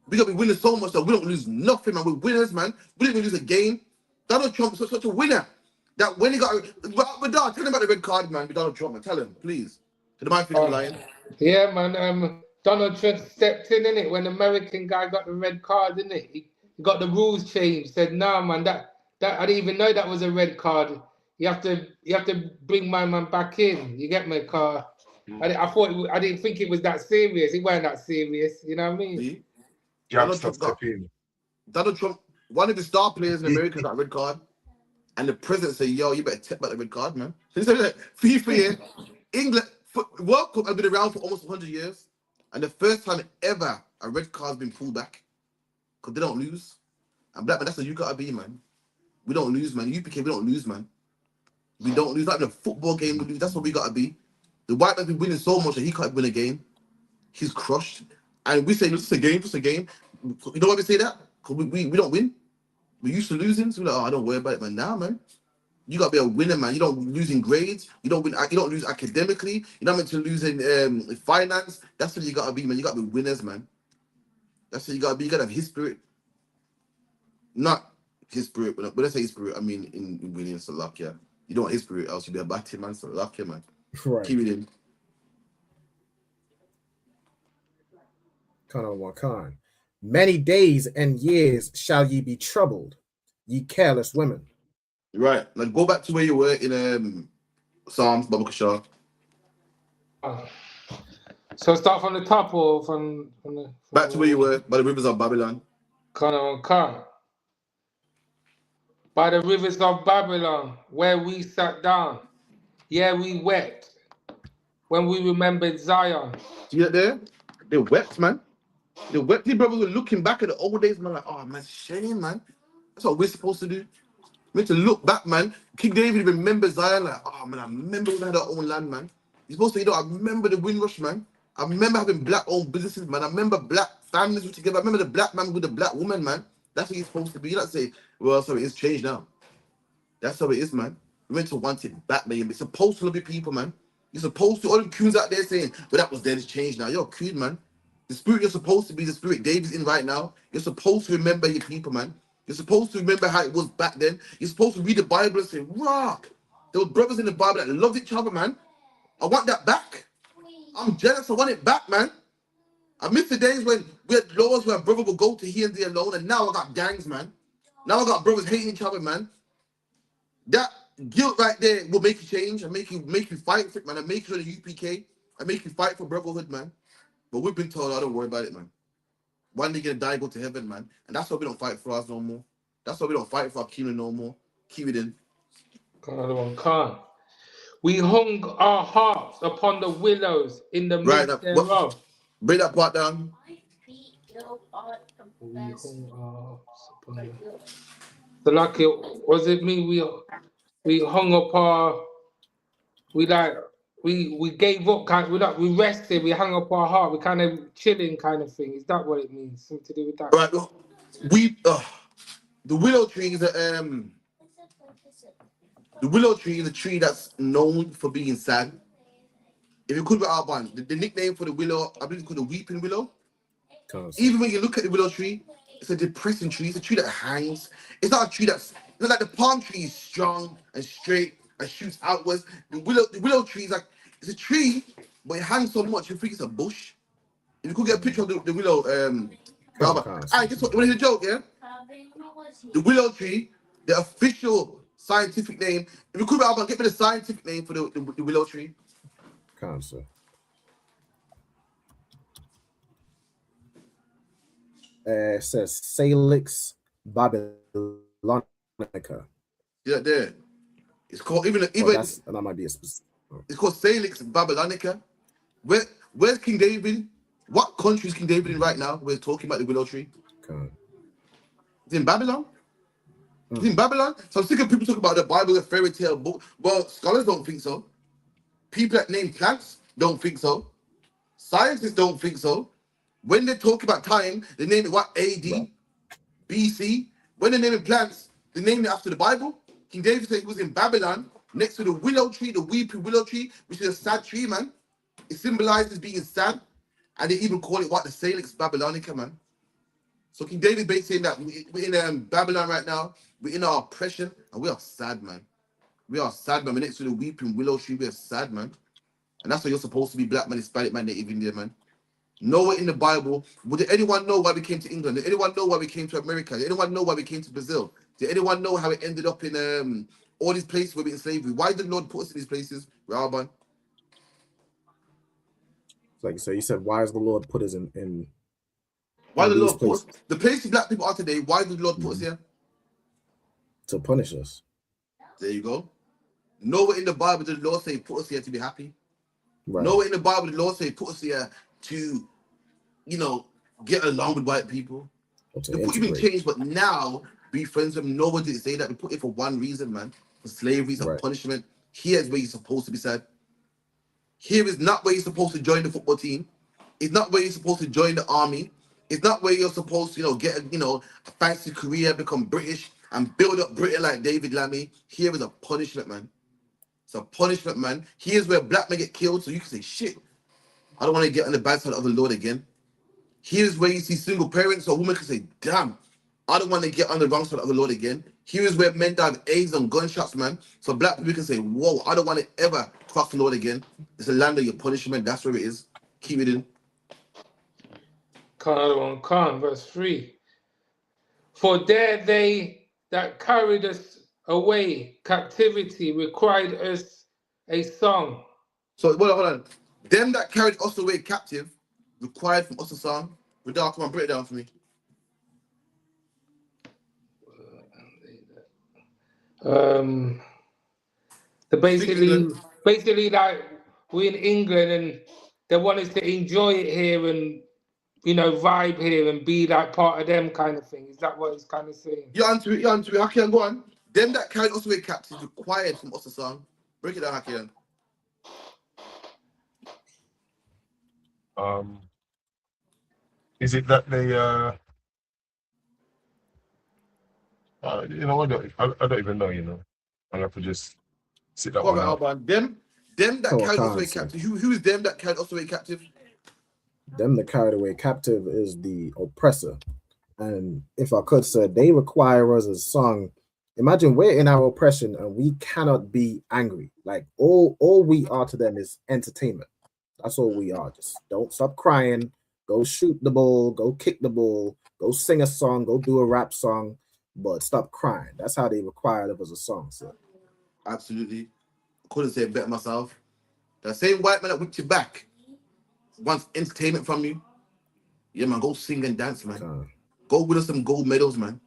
Speaker 18: We gotta be winning so much that we don't lose nothing, man. We're winners, man. We didn't even lose a game. Donald Trump is such a winner that when he got, but tell him about the red card, man. With Donald Trump, man. Tell him, please. To the man feeling lying.
Speaker 20: Yeah, man. Donald Trump stepped in it when the American guy got the red card, didn't it? He got the rules changed. Said, "Nah, man, that I didn't even know that was a red card. You have to bring my man back in. You get my car." I didn't think it was that serious. It wasn't that serious. You know what I mean?
Speaker 18: See? Donald Trump, one of the star players in America got a red card, and the president said, "Yo, you better take back the red card, man." So he said that FIFA, yeah, England, World Cup has been around for almost 100 years, and the first time ever a red card's been pulled back because they don't lose. And black man, that's what you gotta be, man. We don't lose, man. UPK, we don't lose, man. We don't lose. Not in a football game, we lose. That's what we gotta be. The white man's been winning so much that he can't win a game. He's crushed. And we say, just a game, just a game. You know why we say that? Because we don't win. We used to losing, so we're like, oh, I don't worry about it, man. Now, man, you gotta be a winner, man. You don't lose in grades. You don't win. You don't lose academically. You're not meant to lose in finance. That's what you gotta be, man. You gotta be winners, man. That's what you gotta be. You gotta have his spirit, not his spirit. But when I say his spirit, I mean in winning. So luck, yeah. You don't want his spirit, else you'll be a bad team, man. So luck, yeah, man.
Speaker 11: Right.
Speaker 18: Keep it in.
Speaker 11: Con. Many days and years shall ye be troubled, ye careless women.
Speaker 18: Right. Now go back to where you were in Psalms, Baba Kashar.
Speaker 20: So start from the top or from the
Speaker 18: back to where you were by the rivers of Babylon.
Speaker 20: Con. By the rivers of Babylon, where we sat down, yeah, we wept when we remembered Zion.
Speaker 18: See that there? They wept, man. They wept. These brothers were looking back at the old days, man, like, oh, man, shame, man. That's what we're supposed to do. We're to look back, man. King David remembers Zion, like, oh, man, I remember when we had our own land, man. You're supposed to, I remember the Windrush, man. I remember having black-owned businesses, man. I remember black families were together. I remember the black man with the black woman, man. That's what you're supposed to be. You don't say, well, sorry, it's changed now. That's how it is, man. We're meant to want it back, man. You're supposed to love your people, man. You're supposed to, all the coons out there saying, but that was then, it's changed now. You're a coon, man. The spirit you're supposed to be, the spirit David's in right now. You're supposed to remember your people, man. You're supposed to remember how it was back then. You're supposed to read the Bible and say, rah, there were brothers in the Bible that loved each other, man. I want that back. I'm jealous. I want it back, man. I miss the days when we had laws where a brother would go to here and there alone, and now I got gangs, man. Now I got brothers hating each other, man. That guilt right there will make you change and make you fight for it, man. And make sure the UPK and make you fight for brotherhood, man. But we've been told, I don't worry about it, man. One day you're gonna die, go to heaven, man. And that's why we don't fight for us no more. That's why we don't fight for our kingdom no more. Keep it in.
Speaker 20: Another one, Khan. We hung our hearts upon the willows in the
Speaker 18: Right,
Speaker 20: midst thereof.
Speaker 18: Bring that part down.
Speaker 20: We hung our hearts upon the... So like it was it me? We hung up our... We gave up, we rested, we hung up our heart, we kind of chilling kind of thing. Is that what it means? Something to do with that?
Speaker 18: Right. The willow tree is the willow tree is a tree that's known for being sad. If you could be Alban, the nickname for the willow, I believe it's called the weeping willow. Even when you look at the willow tree, it's a depressing tree. It's a tree that hangs. It's not a tree it's not like the palm tree is strong and straight and shoots outwards. The willow tree is like, it's a tree, but it hangs so much you think it's a bush. If you could get a picture of the willow, guess what? You want to hear the joke, yeah? The willow tree, the official scientific name. If you could be Alban, get me the scientific name for the willow tree.
Speaker 11: Cancer. It says Salix babylonica.
Speaker 18: Yeah, there. It's called even
Speaker 11: and that might be a specific.
Speaker 18: It's called Salix babylonica. Where's King David? What country is King David in right now? We're talking about the willow tree. It's in Babylon. It's in Babylon. So I'm sick of people talking about the Bible, a fairy tale book. Well, scholars don't think so. People that name plants don't think so. Scientists don't think so. When they talk about time, they name it what? AD, BC. When they name it plants, they name it after the Bible. King David said he was in Babylon, next to the willow tree, the weeping willow tree, which is a sad tree, man. It symbolizes being sad. And they even call it what? The Salix babylonica, man. So King David basically saying that we're in Babylon right now. We're in our oppression, and we are sad, man. We are sad, man. We're next to the weeping willow tree. We are sad, man. And that's why you're supposed to be black man, Hispanic man, Native Indian, man. Nowhere in the Bible, did anyone know why we came to England? Did anyone know why we came to America? Did anyone know why we came to Brazil? Did anyone know how it ended up in all these places where we're in slavery? Why did the Lord put us in these places, Alban?
Speaker 11: Like so, you said, why is the Lord put us in
Speaker 18: why did the Lord put us? The places black people are today, why did the Lord put us here?
Speaker 11: To punish us.
Speaker 18: There you go. Nowhere in the Bible did the Lord say put us here to be happy.
Speaker 11: Right.
Speaker 18: Nowhere in the Bible did the Lord say put us here to, get along with white people. The put even changed, but now be friends with them. Nobody did say that. We put it for one reason, man. For slavery, some punishment. Here's where you're supposed to be sad. Here is not where you're supposed to join the football team. It's not where you're supposed to join the army. It's not where you're supposed to, get a fancy career, become British, and build up Britain like David Lammy. Here is a punishment, man. It's a punishment, man. Here's where black men get killed, so you can say, shit, I don't want to get on the bad side of the Lord again. Here's where you see single parents, so a woman can say, damn, I don't want to get on the wrong side of the Lord again. Here is where men die of AIDS and gunshots, man. So black people can say, whoa, I don't want to ever cross the Lord again. It's a land of your punishment. That's where it is. Keep it in.
Speaker 20: Khan, verse 3. For there they that carried us away captivity required us a song.
Speaker 18: So hold on. Them that carried us away captive required from us a song. Radar, come on, break it down for me.
Speaker 20: So basically, like we're in England and they want us to enjoy it here and vibe here and be like part of them kind of thing. Is that what it's kind of saying?
Speaker 18: You're onto it. Hakian, go on. Them that carried us away captive required from us a song. Break it down, Hakian.
Speaker 5: Is it that they I don't even know, I'll have to just sit that one out.
Speaker 18: Them that carried us away captive. Who is them that carried us away captive?
Speaker 11: Them that carried away captive is the oppressor. And if I could, sir, they require us a song. Imagine we're in our oppression and we cannot be angry. Like all we are to them is entertainment. That's all we are. Just don't stop crying. Go shoot the ball. Go kick the ball. Go sing a song. Go do a rap song. But stop crying. That's how they required of us a song, sir.
Speaker 18: Absolutely. Couldn't say it better myself. The same white man that whipped you back wants entertainment from you, yeah, man, go sing and dance, man. Go win us some gold medals, man.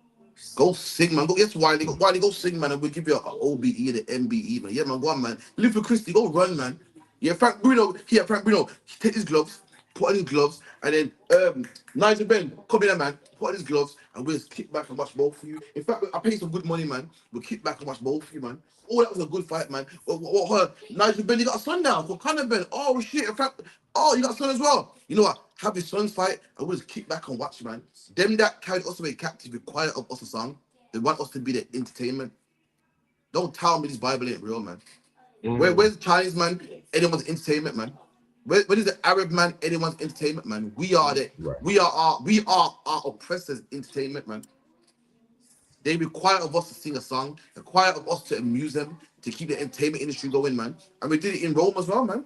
Speaker 18: Go sing, man. Go, yes, Wiley. Wiley, go sing, man. And we'll give you an OBE and an MBE, man. Yeah, man, go on, man. Live for Christy. Go run, man. Yeah, Frank Bruno. Take his gloves, put on his gloves, and then Nigel Ben, come here, man. Put on his gloves, and we'll kick back and watch both for you. In fact, I pay some good money, man. We'll kick back and watch both for you, man. Oh, that was a good fight, man. Nigel Ben, you got a son now. Wakanda Ben. Oh, shit. In fact, oh, you got a son as well. You know what? Have his sons fight, and we'll just kick back and watch, man. Them that carried us away captive require of us a song. They want us to be their entertainment. Don't tell me this Bible ain't real, man. Where's the Chinese man? Anyone's entertainment, man. Where is the Arab man? Anyone's entertainment, man. We are our oppressors' entertainment, man. They require of us to sing a song, require of us to amuse them, to keep the entertainment industry going, man. And we did it in Rome as well, man.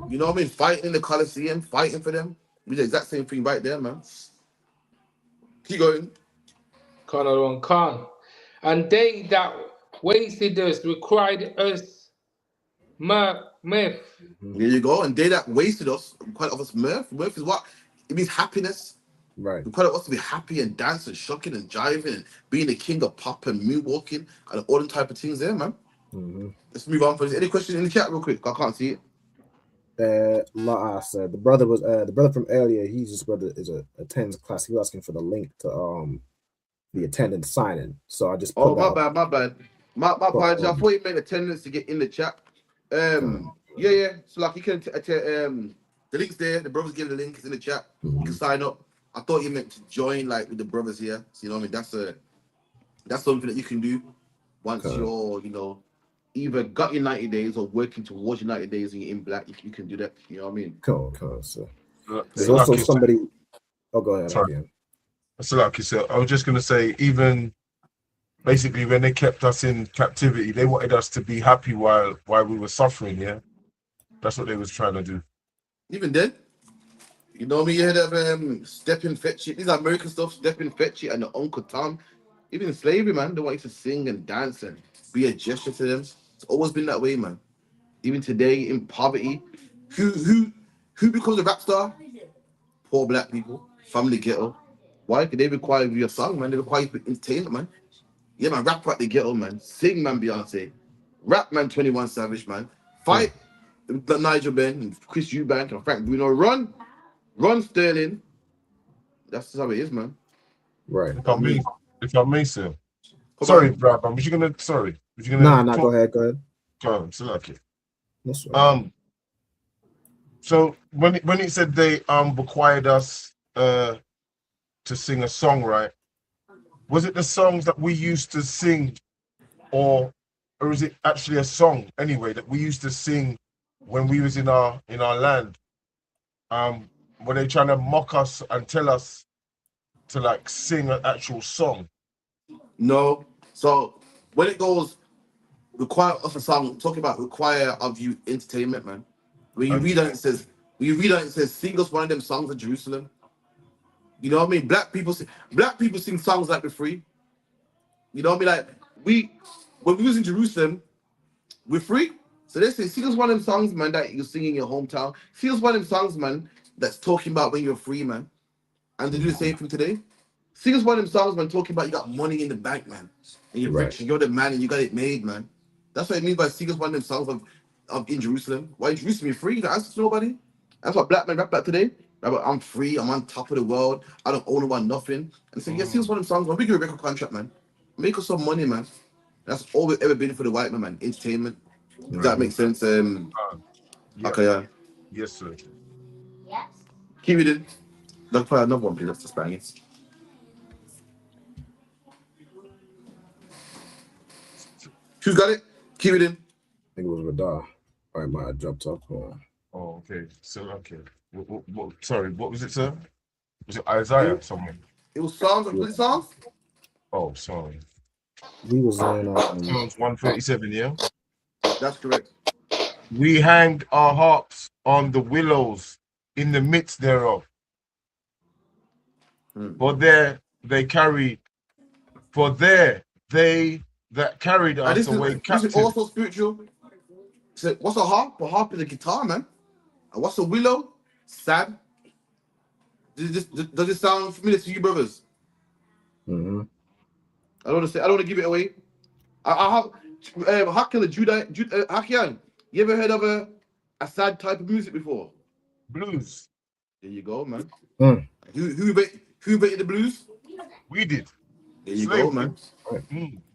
Speaker 18: You know what I mean? Fighting in the Colosseum, fighting for them. We did the exact same thing right there, man. Keep going.
Speaker 20: Khan. And they that wasted us required us mirth.
Speaker 18: There you go. And they that wasted us required of us mirth. Mirth is what? It means happiness.
Speaker 11: Right.
Speaker 18: Required of us to be happy and dancing, shucking and jiving and being the king of pop and moonwalking and all them type of things there, man. Let's move on. Any questions in the chat real quick? I can't see it.
Speaker 11: La said the brother from earlier. He's just brother attends class. He was asking for the link to the attendance sign-in. So I just put
Speaker 18: my bad. My apologies. I thought you meant attendance to get in the chat. Yeah. So like you can the link's there. The brothers give the link. It's in the chat. You can sign up. I thought you meant to join like with the brothers here. So, you know what I mean? That's something that you can do once you're either got your 90 days or working towards your 90 days and you're in black. You can do that. You know what I mean?
Speaker 11: Cool. So there's also somebody. Oh, go ahead.
Speaker 5: Sorry. So like you said, I was just gonna say, even basically when they kept us in captivity, they wanted us to be happy while we were suffering. Yeah, that's what they was trying to do.
Speaker 18: Even then, you know me. You heard of Step and Fetch It. These are American stuff. Step and Fetch It and the Uncle Tom. Even in slavery, man, they want you to sing and dance and be a gesture to them. It's always been that way, man. Even today in poverty, who becomes a rap star? Poor black people, family ghetto. Why? Because they require you a song, man. They require you for entertainment, man. Yeah, man, rap at the ghetto, man. Sing, man, Beyonce. Rap, man, 21 Savage, man. Fight Nigel Ben and Chris Eubank and Frank Bruno. Run Sterling. That's how it is, man.
Speaker 11: Right.
Speaker 5: If I may, sir. Sorry, Brad, man. Was you gonna?
Speaker 11: Nah, go ahead.
Speaker 5: Go on, so lucky.
Speaker 11: That's right.
Speaker 5: So when it said they required us to sing a song, right? Was it the songs that we used to sing, or is it actually a song anyway that we used to sing when we was in our land? Were they trying to mock us and tell us to like sing an actual song?
Speaker 18: No. So when it goes require us a song, talking about require of you entertainment, man. When you read on it says sing us one of them songs of Jerusalem. You know what I mean? Black people sing songs like we're free. You know what I mean? Like when we was in Jerusalem, we're free. So they say, sing us one of them songs, man, that you sing in your hometown. Sing us one of them songs, man, that's talking about when you're free, man. And they do the same thing today. Sing us one of them songs, man, talking about you got money in the bank, man. And you're rich and you're the man and you got it made, man. That's what it means by sing us one of them songs of in Jerusalem. Why in Jerusalem you're free? You don't answer to nobody. That's what black men rap about today. I'm free, I'm on top of the world, I don't own one nothing. And say, yeah, sing us one of them songs, man. We get a record contract, man. Make us some money, man. That's all we've ever been for the white man, entertainment. Does that make sense? Okay, yeah.
Speaker 5: Yes, sir.
Speaker 19: Yes.
Speaker 18: Keep it in. Let's play another one, please. That's the Spanish. Who's got it? Keep it in.
Speaker 11: I think it was Radar. All right, my dropped off.
Speaker 5: Oh, okay. So, okay. Sorry, what was it, sir? Was it Isaiah or something?
Speaker 18: It was Psalms. Was it Psalms?
Speaker 5: Oh, sorry.
Speaker 11: We was in
Speaker 5: Psalms 137, yeah?
Speaker 18: That's correct.
Speaker 5: We hanged our harps on the willows in the midst thereof. For there they carried, they that carried us away captive.
Speaker 18: This is also spiritual. So what's a harp? A harp is a guitar, man. And what's a willow? sad. Does it sound familiar to you, brothers?
Speaker 11: Mm-hmm.
Speaker 18: I don't want to say. I don't want to give it away. Hakian, you ever heard of a sad type of music before?
Speaker 5: Blues.
Speaker 18: There you go, man.
Speaker 11: Mm.
Speaker 18: Who invented the blues?
Speaker 5: We did.
Speaker 18: There you go, man.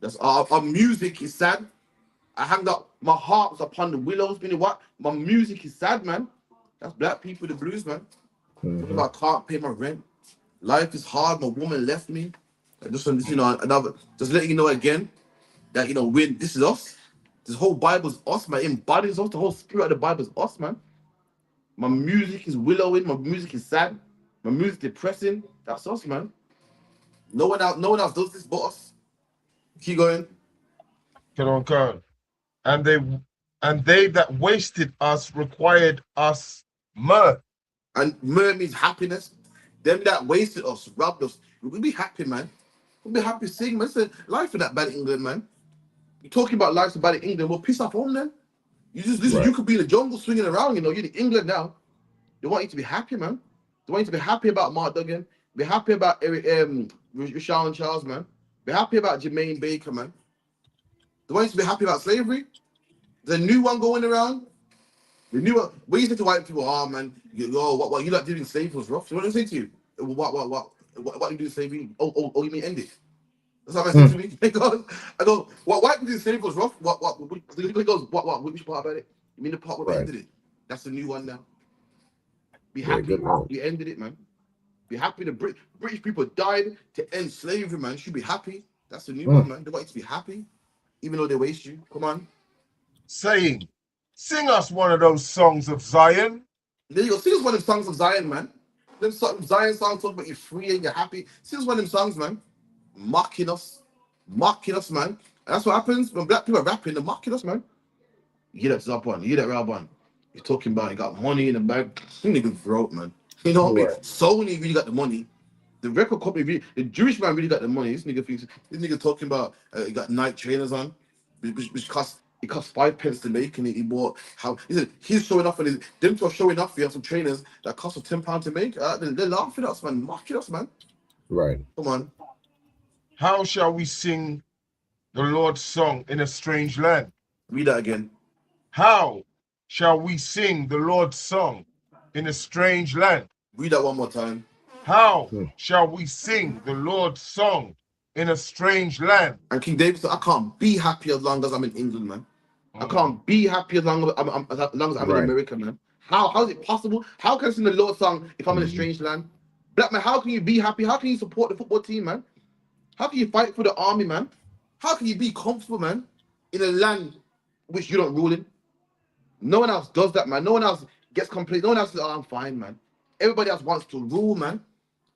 Speaker 18: That's our music is sad. I hang up my harps upon the willows. Meaning what? My music is sad, man. That's black people, the blues, man.
Speaker 11: Mm-hmm.
Speaker 18: I can't pay my rent. Life is hard. My woman left me. I just want to, another. Just letting you know again that when this is us. This whole Bible is us, man. It embodies us. The whole spirit of the Bible is us, man. My music is willowing. My music is sad. My music depressing. That's us, man. No one else does this but us. Keep going.
Speaker 5: Get on, Khan. And they that wasted us required us mirth.
Speaker 18: And mirth means happiness. Them that wasted us, robbed us. We'll be happy, man. We'll be happy singing, man. It's life in that bad in England, man. You're talking about life so bad in England. Well, piss off home then. You could be in the jungle swinging around, you're in England now. They want you to be happy, man. They want you to be happy about Mark Duggan. Be happy about Rashad and Charles, man. Be happy about Jermaine Baker, man. They want you to be happy about slavery. There's a new one going around. The new one. When you say to white people, oh man, what you like doing slavery was rough. So what do I say to you? What you do slavery? Oh, you mean end it? That's what I say to me. I go, what white people do slavery was rough? He goes, which part about it? You mean the part where we ended it? That's the new one now. Be happy. We ended it, man. Be happy. The British people died to end slavery, man. Should be happy. That's the new one, man. They want you to be happy, even though they waste you. Come on.
Speaker 5: Saying, sing us one of those songs of Zion.
Speaker 18: There you go. Sing us one of the songs of Zion, man. Them Zion songs talk about you're free and you're happy. Sing us one of them songs, man. Mocking us, man. And that's what happens when black people are rapping. They're mocking us, man. You hear that Zap1, you hear that Rab1. You're talking about you got money in the bag. You niggas broke, man. You know what I mean? Sony really got the money. The record company, the Jewish man really got the money. This nigga talking about he got Nike trainers on, which cost 5 pence to make, and he bought he's showing off, and them two are showing off. We have some trainers that cost £10 to make. They're laughing at us, man, mocking us, man.
Speaker 11: Right.
Speaker 18: Come on.
Speaker 5: How shall we sing the Lord's song in a strange land?
Speaker 18: Read that again.
Speaker 5: How shall we sing the Lord's song in a strange land?
Speaker 18: Read that one more time.
Speaker 5: How shall we sing the Lord's song in a strange land?
Speaker 18: And King David said, I can't be happy as long as I'm in England, man. I can't be happy as long as I'm in America, man. How is it possible? How can I sing the Lord's song if I'm in a strange land? Black man, how can you be happy? How can you support the football team, man? How can you fight for the army, man? How can you be comfortable, man, in a land which you don't rule in? No one else does that, man. No one else gets complacent. No one else says, oh, I'm fine, man. Everybody else wants to rule, man.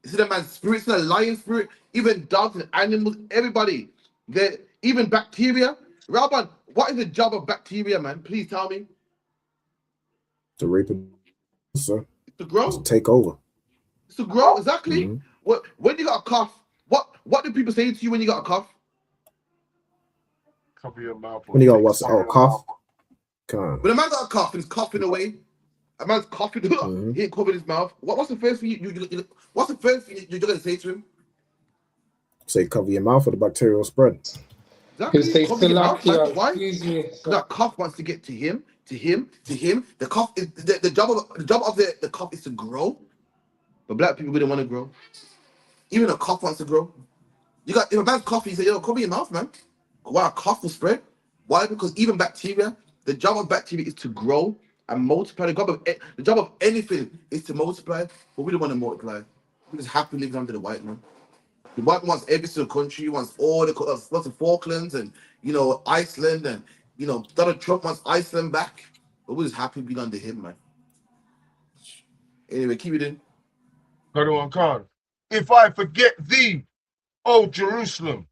Speaker 18: It's in a man's spirit, it's in a lion spirit, even dogs and animals, everybody. Even bacteria. Rabban, what is the job of bacteria, man? Please tell me.
Speaker 11: To reproduce, sir.
Speaker 18: To grow.
Speaker 11: To take over.
Speaker 18: It's to grow, exactly. When you got a cough, what do people say to you when you got a cough?
Speaker 5: Cover your mouth.
Speaker 11: When you got what's cough?
Speaker 18: When a man got a cough and he's coughing away, a man's coughing, he ain't covering his mouth. What's the first thing you're gonna say to him?
Speaker 11: Say cover your mouth or the bacterial spread.
Speaker 18: Exactly. Cover your mouth. Why? That cough wants to get to him. The cough is the job of the cough is to grow. But black people wouldn't want to grow. Even a cough wants to grow. If a man's coughing, you say, yo, cover your mouth, man. Why a cough will spread? Why? Because even bacteria, the job of bacteria is to grow and multiply. The job of anything is to multiply, but we don't want to multiply. We just happy living under the white man. The white man wants every single country, wants all wants the Falklands and Iceland, and Donald Trump wants Iceland back. But we're just happy being under him, man. Anyway, keep it in.
Speaker 5: Go to Khan. If I forget thee, O Jerusalem,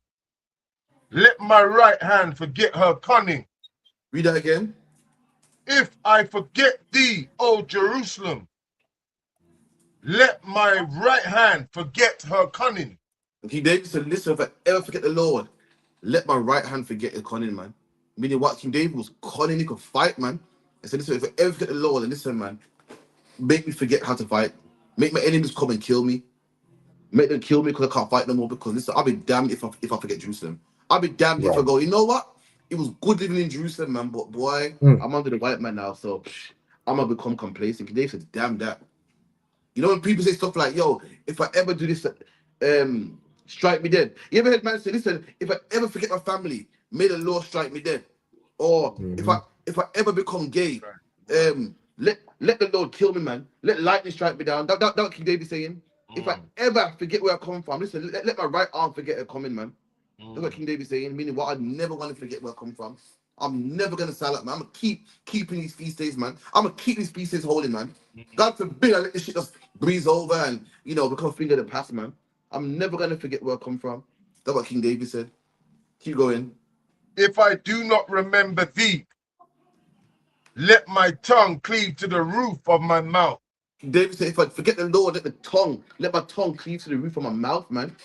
Speaker 5: let my right hand forget her cunning.
Speaker 18: Read that again.
Speaker 5: If I forget thee, O Jerusalem, let my right hand forget her cunning.
Speaker 18: And King David said, listen, if I ever forget the Lord, let my right hand forget the cunning, man. Meaning what? King David was cunning, he could fight, man. And said, listen, if I ever forget the Lord, and listen, man, make me forget how to fight, make my enemies come and kill me, make them kill me because I can't fight no more. Because listen, I'll be damned if I forget Jerusalem. I'll be damned if I go, you know what? It was good living in Jerusalem, man, but boy, I'm under the white man now, so I'm gonna become complacent. They said, damn that. You know when people say stuff like, yo, if I ever do this, strike me dead. You ever heard man say, listen, if I ever forget my family, may the Lord strike me dead. Or if I ever become gay, let the Lord kill me, man. Let lightning strike me down. That what King David saying. If I ever forget where I come from, listen, let my right arm forget it coming, man. That's what King David saying, meaning what I never want to forget where I come from. I'm never gonna sell up, man. I'm gonna keep keeping these feast days, man. I'm gonna keep these feast days holy, man. God forbid I let this shit just breeze over and become a thing of the past, man. I'm never gonna forget where I come from. That's what King David said. Keep going.
Speaker 5: If I do not remember thee, let my tongue cleave to the roof of my mouth.
Speaker 18: David said, if I forget the Lord, let my tongue cleave to the roof of my mouth, man.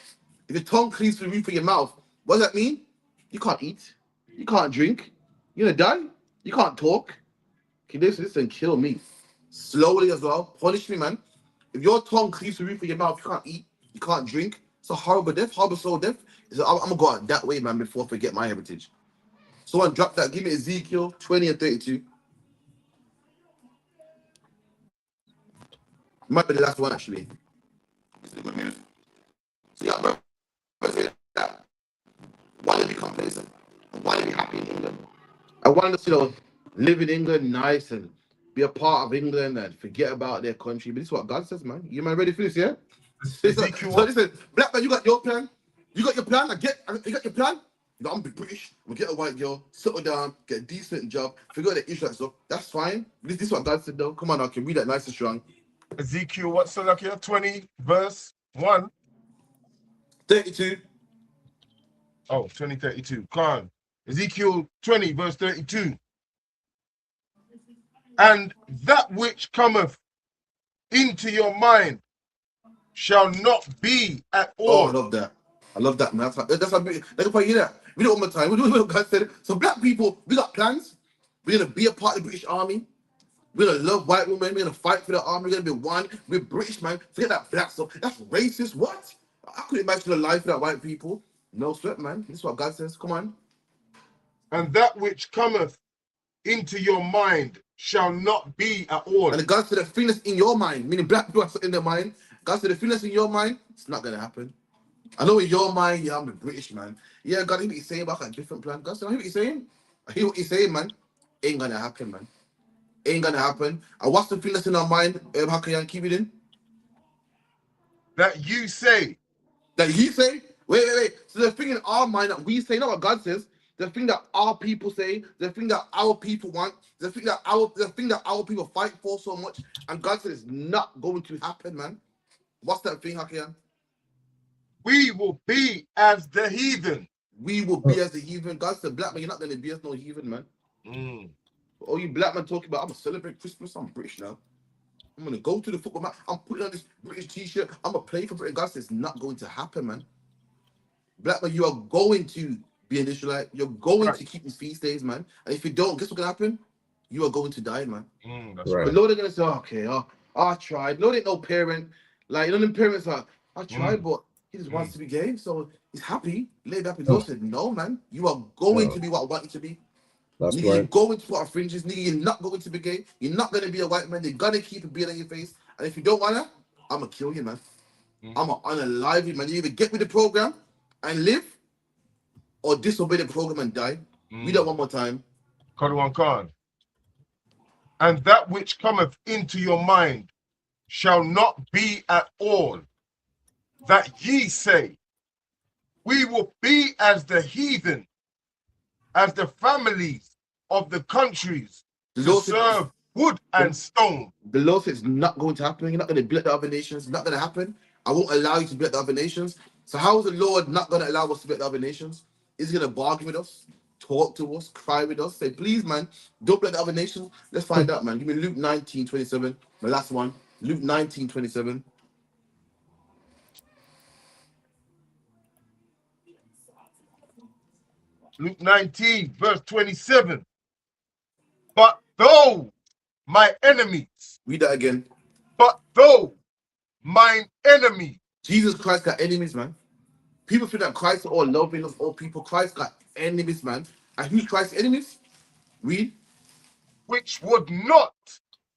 Speaker 18: If your tongue cleaves to the roof of your mouth, what does that mean? You can't eat. You can't drink. You're gonna die. You can't talk. King David said, listen, kill me. Slowly as well. Punish me, man. If your tongue cleaves to the roof of your mouth, you can't eat. You can't drink. It's a horrible death, horrible soul death. I'm gonna go out that way, man, before I forget my heritage. Someone drop that. Give me Ezekiel 20 and 32. Might be the last one, actually. So, yeah, bro. Want to be complacent. I want to be happy in England. I want to, live in England nice and be a part of England and forget about their country. But this is what God says, man. You man ready for this, yeah? So listen, black man, you got your plan. You got your plan. You got your plan. No, I'm British. We'll get a white girl, settle down, get a decent job, figure out the Israelite stuff. That's fine. This is what God said, though. Come on, I can read that nice and strong.
Speaker 5: Ezekiel, what's the here? 20, verse 1.
Speaker 18: 32.
Speaker 5: Oh, 20, 32. Come on. Ezekiel 20, verse 32. And that which cometh into your mind shall not be at all.
Speaker 18: Oh, I love that. I love that, man. That's how you hear that. We do it one more time. We do what God said. So black people, we got plans. We're gonna be a part of the British Army. We're gonna love white women. We're gonna fight for the army. We're gonna be one. We're British, man. Forget that black stuff. That's racist. What? I couldn't imagine a life without white people. No sweat, man. This is what God says. Come on.
Speaker 5: And that which cometh into your mind shall not be at all.
Speaker 18: And God said the thing that's in your mind, meaning black people are in their mind. God said the thing that's in your mind, it's not gonna happen. I know in your mind, yeah, I'm a British man. Yeah, God, I hear what you're saying about a different plan. God said, I hear what you're saying. I hear what you're saying, man. Ain't gonna happen, man. Ain't gonna happen. And what's the thing that's in our mind? How can you keep it in?
Speaker 5: That you say.
Speaker 18: That he say? Wait. So the thing in our mind that we say, not what God says. The thing that our people say, the thing that our people want, the thing that our people fight for so much, and God said it's not going to happen, man. What's that thing, Hakian?
Speaker 5: We will be as the heathen.
Speaker 18: We will be as the heathen. God said, black man, you're not going to be as no heathen, man. Oh, you black man talking about, I'm going to celebrate Christmas. I'm British now. I'm going to go to the football match. I'm putting on this British t-shirt. I'm going to play for Britain. God says it's not going to happen, man. Black man, you are going to be an Israelite. You're going to keep these feast days, man. And if you don't, guess what's going to happen? You are going to die, man.
Speaker 5: That's right.
Speaker 18: But Lord, they're going to say, okay, I tried. Lord ain't no parent. Like, them parents are, I tried, but he just wants to be gay, so he's happy. Laid happy. Lord said, no, man. You are going to be what I want you to be.
Speaker 11: That's
Speaker 18: nigga,
Speaker 11: right.
Speaker 18: You're going to put on fringes. Nigga, you're not going to be gay. You're not going to be a white man. They're going to keep a beard on your face. And if you don't want to, I'm going to kill you, man. I'm going to unalive you, man. You either get with the program and live or disobey the program and die. Read that one more time.
Speaker 5: Khan. And that which cometh into your mind shall not be at all, that ye say, we will be as the heathen, as the families of the countries, to serve wood and stone.
Speaker 18: The Lord says it's not going to happen. You're not going to be like the other nations. It's not going to happen. I won't allow you to be like the other nations. So how is the Lord not going to allow us to be like the other nations? Is he going to bargain with us, talk to us, cry with us, say, please, man, don't be like the other nations? Let's find out, man. Give me Luke 19:27. My last one. Luke 19:27.
Speaker 5: Luke 19, verse 27. But those, my enemies.
Speaker 18: Read that again.
Speaker 5: But though mine enemy.
Speaker 18: Jesus Christ got enemies, man. People think that Christ all loving us, all people. Christ got enemies, man. And who's Christ's enemies? Read.
Speaker 5: Which would not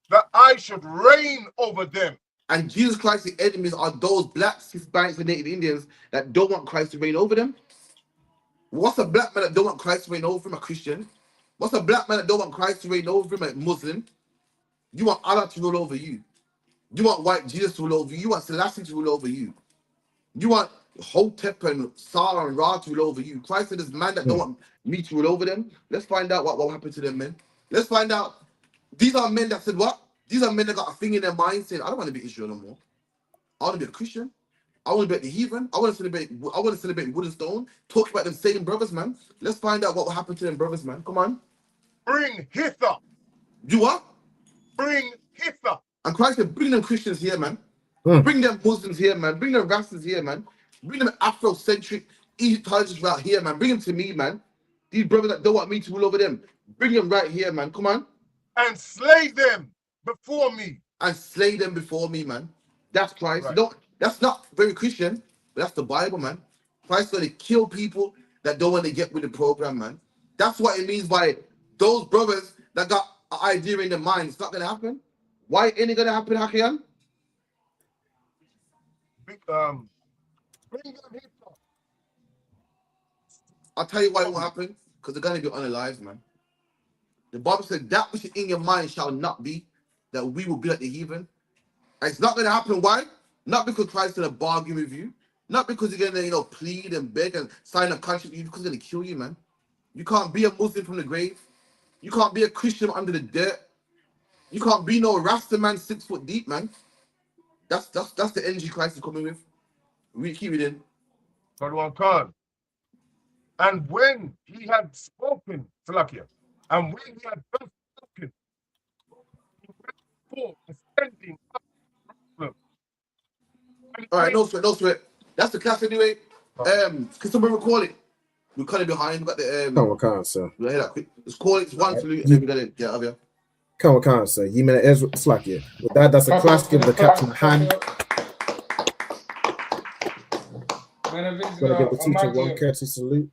Speaker 5: that I should reign over them.
Speaker 18: And Jesus Christ's enemies are those blacks, Hispanics, and Native Indians that don't want Christ to reign over them. What's a black man that don't want Christ to reign over him? A Christian. What's a black man that don't want Christ to reign over him? A Muslim. You want Allah to rule over you. You want white Jesus to rule over you. You want Selassie to rule over you. You want Hotep and Sarah and Ra to rule over you. Christ said, this man that don't want me to rule over them. Let's find out what happened to them, men. Let's find out. These are men that said what? These are men that got a thing in their mind saying, I don't want to be Israel no more. I want to be a Christian. I want to be at the heathen. I want to celebrate wood and stone. Talk about them same brothers, man. Let's find out what happened to them brothers, man. Come on.
Speaker 5: Bring hither.
Speaker 18: You what?
Speaker 5: Bring hither.
Speaker 18: And Christ said, bring them Christians here, man. Bring them Muslims here, man. Bring them Rastas here, man. Bring them Afrocentric Egyptologists right here, man. Bring them to me, man. These brothers that don't want me to rule over them. Bring them right here, man. Come on.
Speaker 5: And slay them before me.
Speaker 18: And slay them before me, man. That's Christ.
Speaker 5: Right.
Speaker 18: That's not very Christian, but that's the Bible, man. Christ's going to kill people that don't want to get with the program, man. That's what it means by those brothers that got an idea in their mind. It's not going to happen. Why ain't it going to happen, Hakian?
Speaker 5: Bring them hither.
Speaker 18: I'll tell you why it won't happen. Because they're going to be unalive, man. The Bible said that which is in your mind shall not be, that we will be like the heathen. And it's not going to happen. Why? Not because Christ's going to bargain with you. Not because you're going to, plead and beg and sign a contract with you, because he's going to kill you, man. You can't be a Muslim from the grave. You can't be a Christian under the dirt. You can't be no Rasta man 6 foot deep, man. That's the energy Christ is coming with. We keep it in.
Speaker 5: God one can. And when he had spoken, Salakia, and when he had thus spoken, he went forth, ascending up Jerusalem.
Speaker 18: All right, no sweat. That's the class anyway. Can somebody recall it? We're kind of behind. We got the
Speaker 11: Come on, come on, sir.
Speaker 18: We'll hear that quick. Let's call it. It's one salute, and then we got to get out of here.
Speaker 11: Come on, sir. You mean Ezra Slakia? With that's a class. Give the captain a hand. Gonna give the teacher one courtesy salute.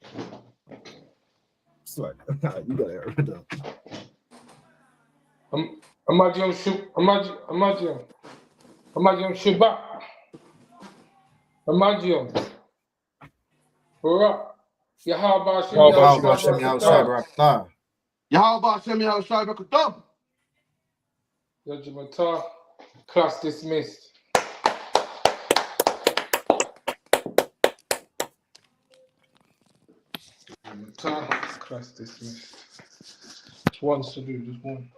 Speaker 11: It's like you got it done.
Speaker 20: Imagine Shabbat. Imagine. Alright. Yahweh Hashem Yahweh Yajimata. Class dismissed. Class dismissed. Just one salute, just one.